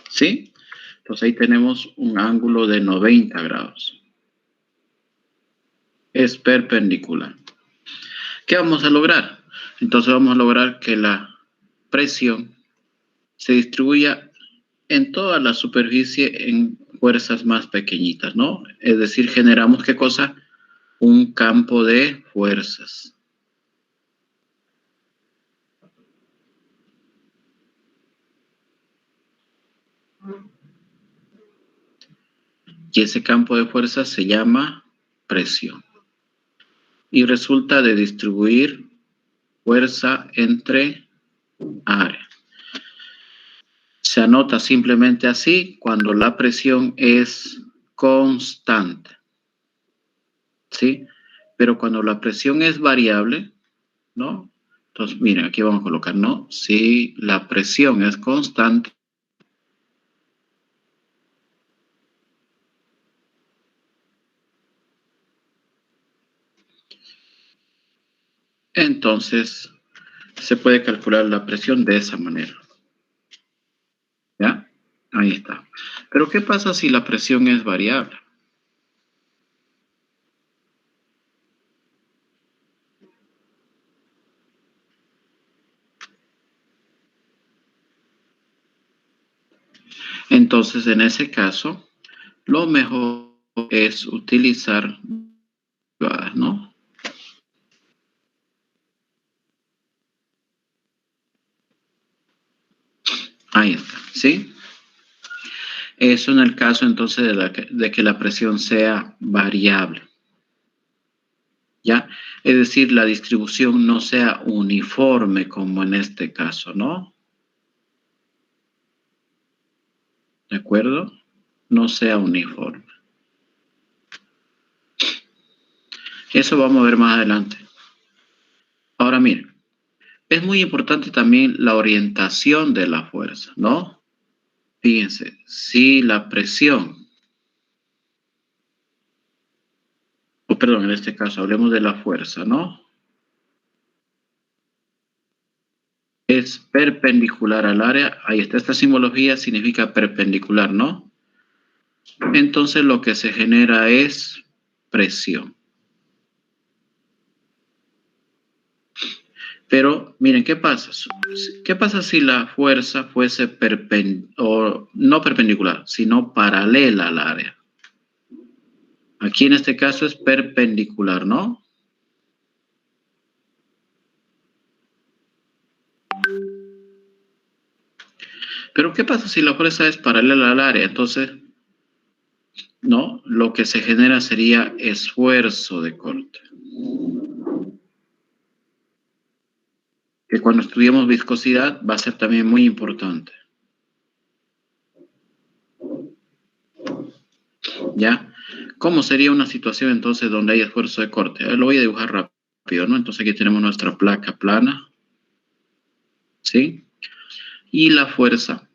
¿Sí? Entonces ahí tenemos un ángulo de 90 grados. Es perpendicular. ¿Qué vamos a lograr? Entonces vamos a lograr que la presión se distribuya en toda la superficie en fuerzas más pequeñitas, ¿no? Es decir, generamos, ¿qué cosa? Un campo de fuerzas. Y ese campo de fuerzas se llama presión. Y resulta de distribuir fuerza entre área. Se anota simplemente así cuando la presión es constante. ¿Sí? Pero cuando la presión es variable, ¿no? Entonces, miren, aquí vamos a colocar, ¿no? Si la presión es constante, entonces se puede calcular la presión de esa manera. ¿Ya? Ahí está. Pero ¿qué pasa si la presión es variable? Entonces, en ese caso, lo mejor es utilizar derivadas, ¿no? Ahí está, ¿sí? Eso en el caso entonces de que la presión sea variable. ¿Ya? Es decir, la distribución no sea uniforme como en este caso, ¿no? ¿De acuerdo? No sea uniforme. Eso vamos a ver más adelante. Ahora miren, es muy importante también la orientación de la fuerza, ¿no? Fíjense, si la presión, o perdón, en este caso hablemos de la fuerza, ¿no? Es perpendicular al área, ahí está, esta simbología significa perpendicular, ¿no? Entonces lo que se genera es presión. Pero miren, ¿qué pasa? ¿Qué pasa si la fuerza fuese no perpendicular, sino paralela al área? Aquí en este caso es perpendicular, ¿no? Pero ¿qué pasa si la fuerza es paralela al área? Entonces, no, lo que se genera sería esfuerzo de corte. Que cuando estudiemos viscosidad va a ser también muy importante. ¿Ya? ¿Cómo sería una situación entonces donde hay esfuerzo de corte? Lo voy a dibujar rápido, ¿no? Entonces aquí tenemos nuestra placa plana. ¿Sí? Y la fuerza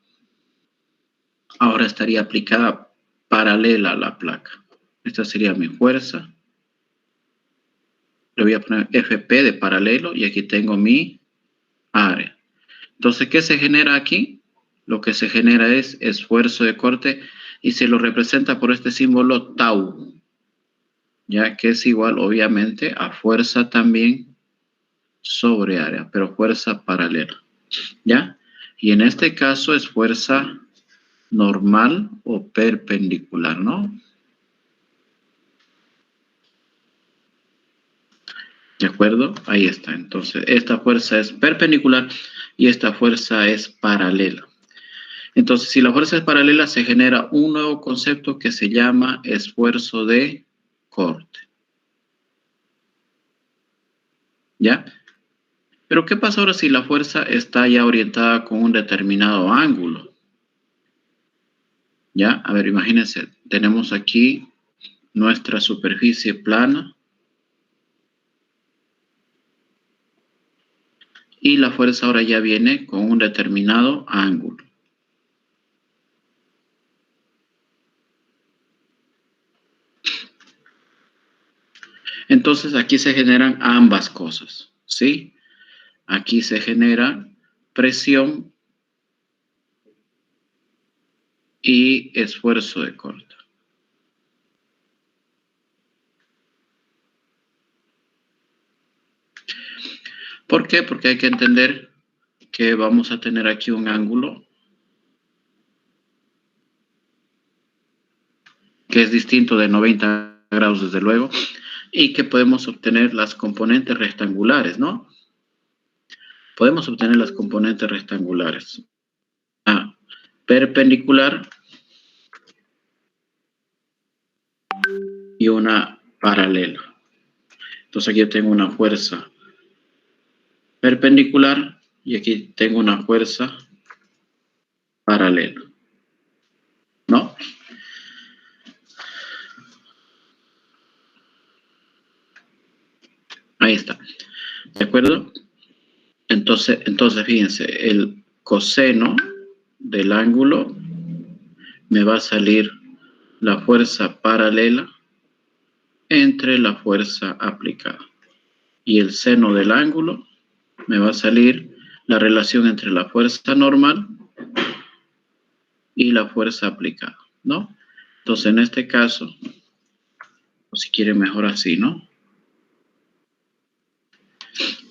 ahora estaría aplicada paralela a la placa. Esta sería mi fuerza. Le voy a poner FP de paralelo y aquí tengo mi área. Entonces, ¿qué se genera aquí? Lo que se genera es esfuerzo de corte y se lo representa por este símbolo tau, ya que es igual obviamente a fuerza también sobre área, pero fuerza paralela, ¿ya? Y en este caso es fuerza normal o perpendicular, ¿no? ¿De acuerdo? Ahí está. Entonces, esta fuerza es perpendicular y esta fuerza es paralela. Entonces, si la fuerza es paralela, se genera un nuevo concepto que se llama esfuerzo de corte. ¿Ya? Pero, ¿qué pasa ahora si la fuerza está ya orientada con un determinado ángulo? ¿Ya? A ver, imagínense, tenemos aquí nuestra superficie plana y la fuerza ahora ya viene con un determinado ángulo. Entonces aquí se generan ambas cosas, ¿sí? Aquí se genera presión y esfuerzo de corte. ¿Por qué? Porque hay que entender que vamos a tener aquí un ángulo que es distinto de 90 grados, desde luego, y que podemos obtener las componentes rectangulares, ¿no? Podemos obtener las componentes rectangulares. Una perpendicular y una paralela. Entonces aquí yo tengo una fuerza perpendicular y aquí tengo una fuerza paralela, ¿no? Ahí está. ¿De acuerdo? Entonces fíjense, el coseno del ángulo me va a salir la fuerza paralela entre la fuerza aplicada. Y el seno del ángulo me va a salir la relación entre la fuerza normal y la fuerza aplicada, ¿no? Entonces, en este caso, o si quiere mejor así, ¿no?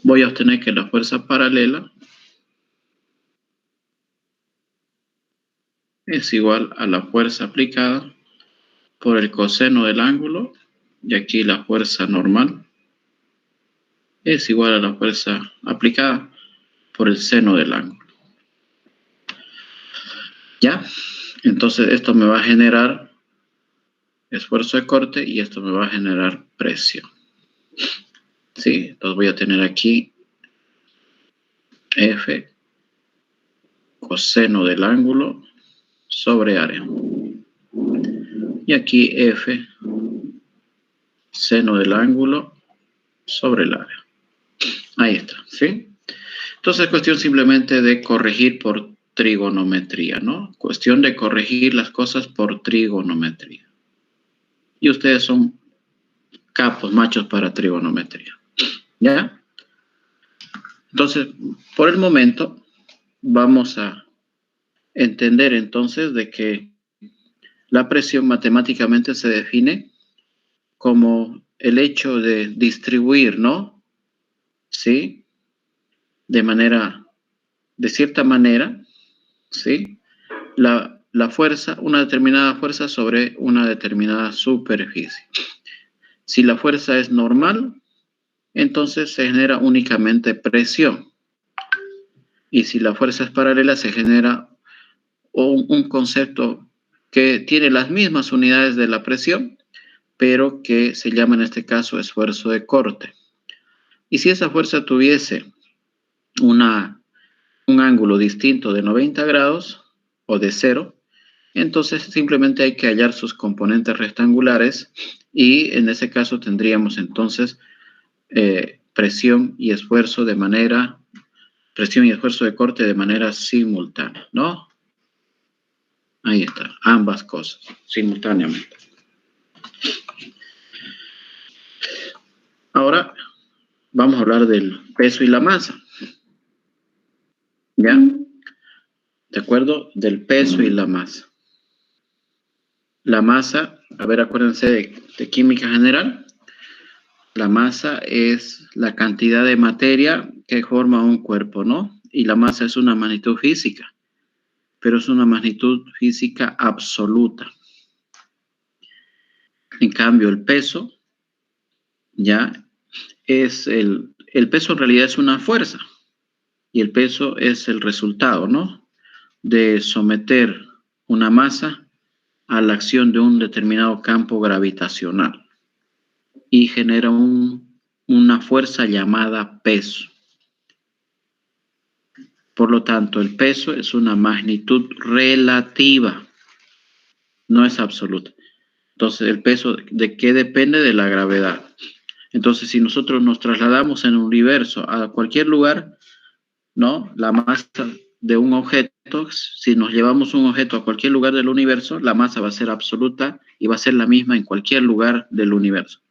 Voy a obtener que la fuerza paralela es igual a la fuerza aplicada por el coseno del ángulo, y aquí la fuerza normal es igual a la fuerza aplicada por el seno del ángulo. ¿Ya? Entonces esto me va a generar esfuerzo de corte y esto me va a generar presión. ¿Sí? Entonces voy a tener aquí F coseno del ángulo sobre área. Y aquí F seno del ángulo sobre el área. Ahí está, ¿sí? Entonces es cuestión simplemente de corregir por trigonometría, ¿no? Cuestión de corregir las cosas por trigonometría. Y ustedes son capos, machos para trigonometría. ¿Ya? Entonces, por el momento, vamos a entender entonces de que la presión matemáticamente se define como el hecho de distribuir, ¿no? ¿Sí? De cierta manera, ¿sí? La fuerza, una determinada fuerza sobre una determinada superficie. Si la fuerza es normal, entonces se genera únicamente presión. Y si la fuerza es paralela, se genera un concepto que tiene las mismas unidades de la presión, pero que se llama en este caso esfuerzo de corte. Y si esa fuerza tuviese un ángulo distinto de 90 grados o de 0, entonces simplemente hay que hallar sus componentes rectangulares y en ese caso tendríamos entonces presión y esfuerzo de corte de manera simultánea, ¿no? Ahí está, ambas cosas, simultáneamente. Ahora vamos a hablar del peso y la masa. ¿Ya? ¿De acuerdo? Del peso y la masa. La masa, a ver, acuérdense de química general. La masa es la cantidad de materia que forma un cuerpo, ¿no? Y la masa es una magnitud física, pero es una magnitud física absoluta. En cambio, el peso, ya, es el peso en realidad es una fuerza, y el peso es el resultado, ¿no? de someter una masa a la acción de un determinado campo gravitacional y genera una fuerza llamada peso. Por lo tanto, el peso es una magnitud relativa, no es absoluta. Entonces, ¿el peso de qué depende? De la gravedad. Entonces, si nosotros nos trasladamos en el universo a cualquier lugar, ¿no? La masa de un objeto, si nos llevamos un objeto a cualquier lugar del universo, la masa va a ser absoluta y va a ser la misma en cualquier lugar del universo.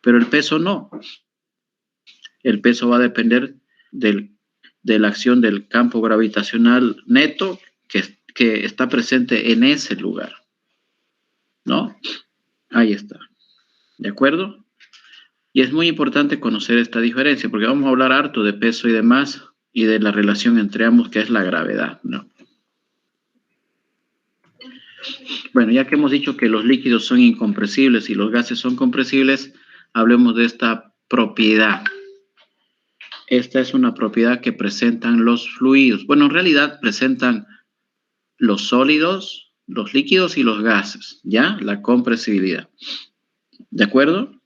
Pero el peso no. El peso va a depender de la acción del campo gravitacional neto que está presente en ese lugar, ¿no? Ahí está. ¿De acuerdo? Y es muy importante conocer esta diferencia, porque vamos a hablar harto de peso y demás, y de la relación entre ambos, que es la gravedad, ¿no? Bueno, ya que hemos dicho que los líquidos son incompresibles y los gases son compresibles, hablemos de esta propiedad. Esta es una propiedad que presentan los fluidos. Bueno, en realidad presentan los sólidos, los líquidos y los gases, ¿ya? La compresibilidad. ¿De acuerdo?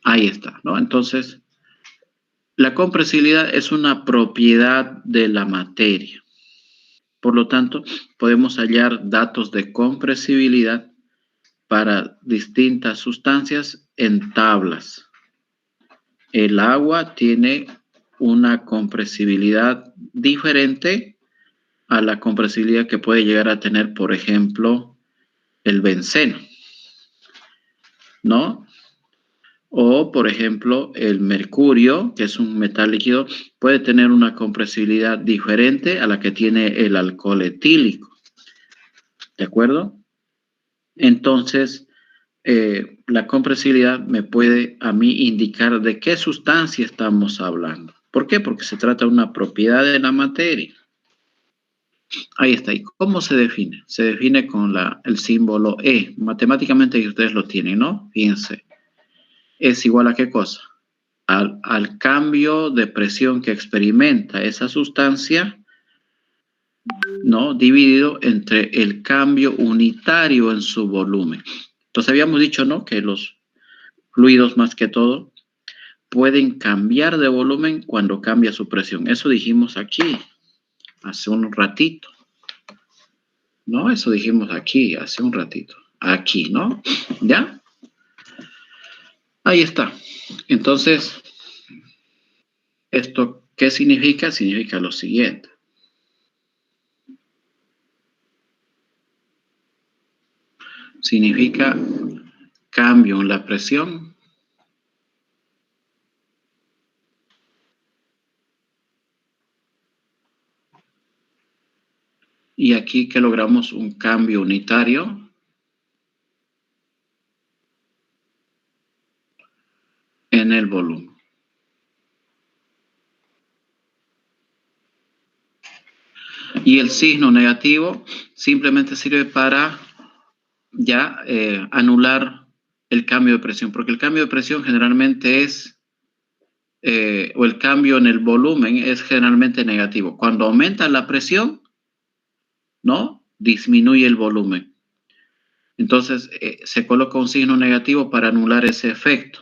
Ahí está, ¿no? Entonces, la compresibilidad es una propiedad de la materia. Por lo tanto, podemos hallar datos de compresibilidad para distintas sustancias en tablas. El agua tiene una compresibilidad diferente a la compresibilidad que puede llegar a tener, por ejemplo, el benceno, ¿no? O, por ejemplo, el mercurio, que es un metal líquido, puede tener una compresibilidad diferente a la que tiene el alcohol etílico. ¿De acuerdo? Entonces, la compresibilidad me puede a mí indicar de qué sustancia estamos hablando. ¿Por qué? Porque se trata de una propiedad de la materia. Ahí está. ¿Y cómo se define? Se define con el símbolo E. Matemáticamente ustedes lo tienen, ¿no? Fíjense. ¿Es igual a qué cosa? Al cambio de presión que experimenta esa sustancia, ¿no? Dividido entre el cambio unitario en su volumen. Entonces habíamos dicho, ¿no? Que los fluidos, más que todo, pueden cambiar de volumen cuando cambia su presión. Eso dijimos aquí, hace un ratito. ¿No? Eso dijimos aquí, hace un ratito. Aquí, ¿no? ¿Ya? Ahí está. Entonces, ¿esto qué significa? Significa lo siguiente. Significa cambio en la presión y aquí que logramos un cambio unitario en el volumen. Y el signo negativo simplemente sirve para ya anular el cambio de presión, porque el cambio de presión generalmente es, o el cambio en el volumen es generalmente negativo. Cuando aumenta la presión, ¿no? Disminuye el volumen. Entonces, se coloca un signo negativo para anular ese efecto.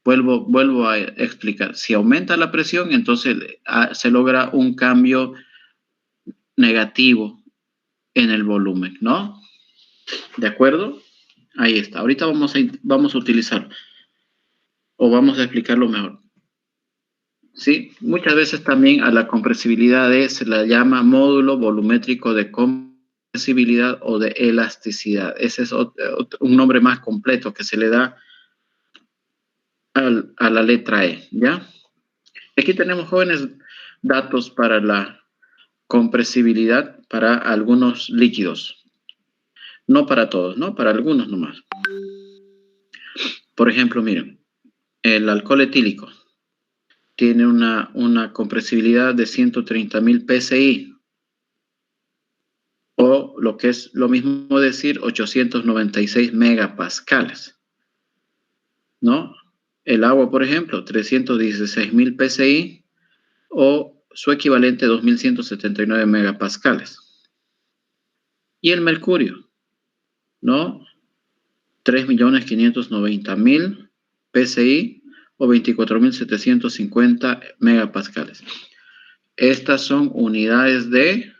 Vuelvo a explicar. Si aumenta la presión, entonces se logra un cambio negativo en el volumen, ¿no? ¿De acuerdo? Ahí está. Ahorita vamos a utilizarlo. O vamos a explicarlo mejor. ¿Sí? Muchas veces también a la compresibilidad se la llama módulo volumétrico de compresibilidad o de elasticidad. Ese es un nombre más completo que se le da a la letra E, ¿ya? Aquí tenemos, jóvenes, datos para la compresibilidad para algunos líquidos. No para todos, ¿no? Para algunos nomás. Por ejemplo, miren, el alcohol etílico tiene una compresibilidad de 130.000 psi, o lo que es lo mismo decir 896 megapascales, ¿no? El agua, por ejemplo, 316.000 psi o su equivalente 2179 megapascales. Y el mercurio, ¿no? 3.590.000 PSI o 24.750 megapascales. Estas son unidades de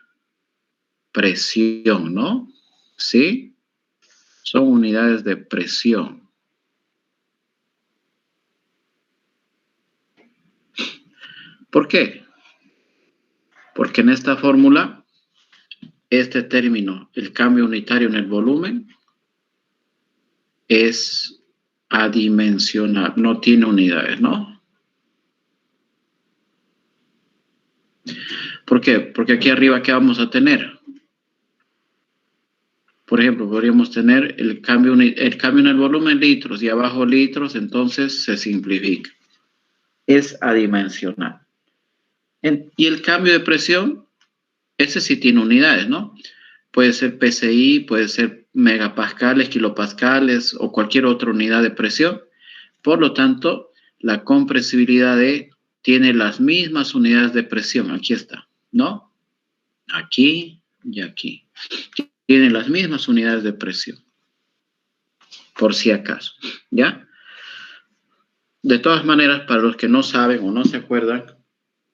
presión, ¿no? ¿Sí? Son unidades de presión. ¿Por qué? Porque en esta fórmula, este término, el cambio unitario en el volumen, es adimensional, no tiene unidades, ¿no? ¿Por qué? Porque aquí arriba, ¿qué vamos a tener? Por ejemplo, podríamos tener el cambio en el volumen litros y abajo litros, entonces se simplifica. Es adimensional. Y el cambio de presión, ese sí tiene unidades, ¿no? Puede ser PSI, puede ser megapascales, kilopascales o cualquier otra unidad de presión. Por lo tanto, la compresibilidad tiene las mismas unidades de presión. Aquí está, ¿no? Aquí y aquí. Tiene las mismas unidades de presión. Por si acaso, ¿ya? De todas maneras, para los que no saben o no se acuerdan,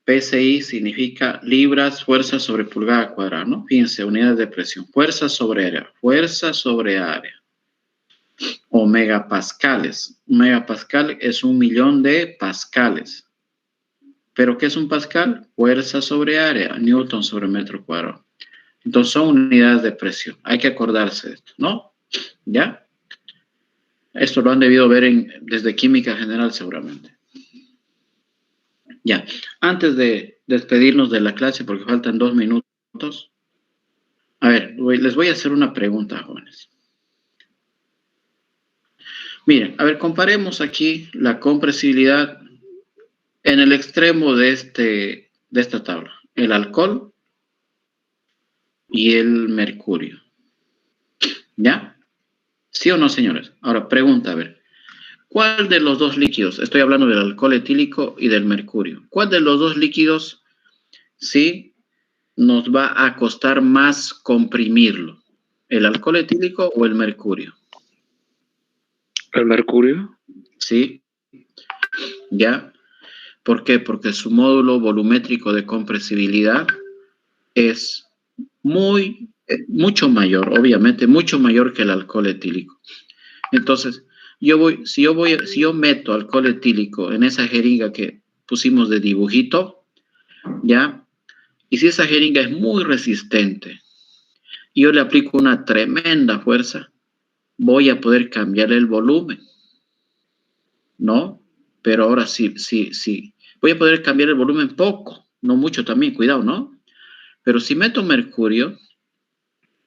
PSI significa libras, fuerza sobre pulgada cuadrada, ¿no? Fíjense, unidades de presión. Fuerza sobre área. O megapascales. Un megapascal es 1.000.000 de pascales. ¿Pero qué es un pascal? Fuerza sobre área, newton sobre metro cuadrado. Entonces son unidades de presión. Hay que acordarse de esto, ¿no? ¿Ya? Esto lo han debido ver desde química general seguramente. Ya. Antes de despedirnos de la clase, porque faltan 2 minutos. A ver, les voy a hacer una pregunta, jóvenes. Miren, a ver, comparemos aquí la compresibilidad en el extremo de esta tabla. El alcohol y el mercurio. ¿Ya? ¿Sí o no, señores? Ahora, pregunta, a ver. ¿Cuál de los dos líquidos? Estoy hablando del alcohol etílico y del mercurio. ¿Cuál de los dos líquidos, sí, nos va a costar más comprimirlo? ¿El alcohol etílico o el mercurio? ¿El mercurio? Sí. ¿Ya? ¿Por qué? Porque su módulo volumétrico de compresibilidad es mucho mayor, obviamente, mucho mayor que el alcohol etílico. Entonces, si yo meto alcohol etílico en esa jeringa que pusimos de dibujito, ¿ya? Y si esa jeringa es muy resistente y yo le aplico una tremenda fuerza, voy a poder cambiar el volumen, ¿no? Pero ahora sí. Voy a poder cambiar el volumen poco, no mucho también, cuidado, ¿no? Pero si meto mercurio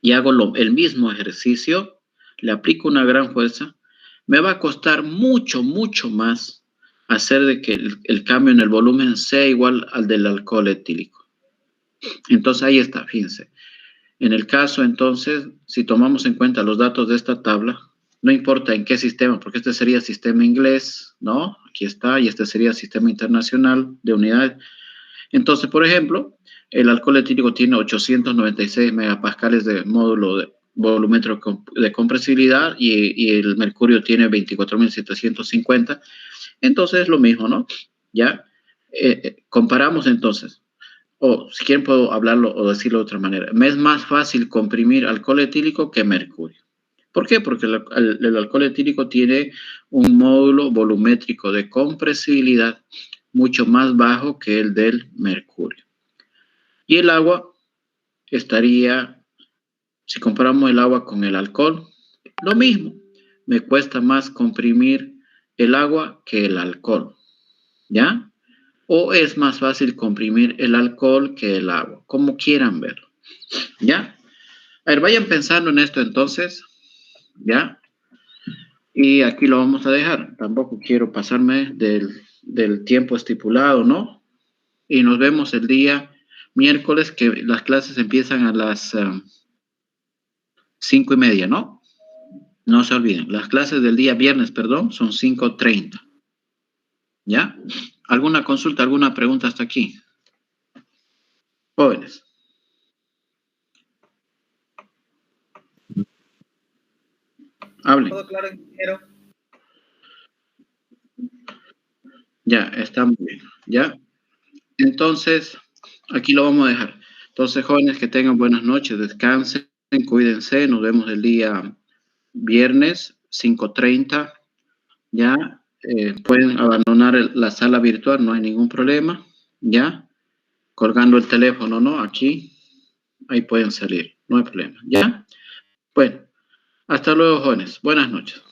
y hago el mismo ejercicio, le aplico una gran fuerza, me va a costar mucho más hacer de que el cambio en el volumen sea igual al del alcohol etílico. Entonces ahí está, fíjense. En el caso, entonces, si tomamos en cuenta los datos de esta tabla, no importa en qué sistema, porque este sería sistema inglés, ¿no? Aquí está, y este sería sistema internacional de unidades. Entonces, por ejemplo, el alcohol etílico tiene 896 megapascales de módulo volumétrico de compresibilidad y el mercurio tiene 24.750. Entonces es lo mismo, ¿no? Ya. Comparamos entonces. O si quieren puedo hablarlo o decirlo de otra manera. Me es más fácil comprimir alcohol etílico que mercurio. ¿Por qué? Porque el alcohol etílico tiene un módulo volumétrico de compresibilidad mucho más bajo que el del mercurio. Y el agua estaría, si comparamos el agua con el alcohol, lo mismo. Me cuesta más comprimir el agua que el alcohol. ¿Ya? O es más fácil comprimir el alcohol que el agua, como quieran verlo. ¿Ya? A ver, vayan pensando en esto entonces. ¿Ya? Y aquí lo vamos a dejar. Tampoco quiero pasarme del tiempo estipulado, ¿no? Y nos vemos el día miércoles, que las clases empiezan a las 5:30, ¿no? No se olviden. Las clases del día viernes, perdón, son 5:30. ¿Ya? ¿Alguna consulta, alguna pregunta hasta aquí? Jóvenes. Hablen. Todo claro, ingeniero. Ya, está muy bien. Ya. Entonces, aquí lo vamos a dejar. Entonces, jóvenes, que tengan buenas noches, descansen, cuídense. Nos vemos el día viernes, 5:30. Ya, pueden abandonar la sala virtual, no hay ningún problema. Ya, colgando el teléfono, ¿no? Aquí, ahí pueden salir, no hay problema. Ya, bueno, hasta luego, jóvenes. Buenas noches.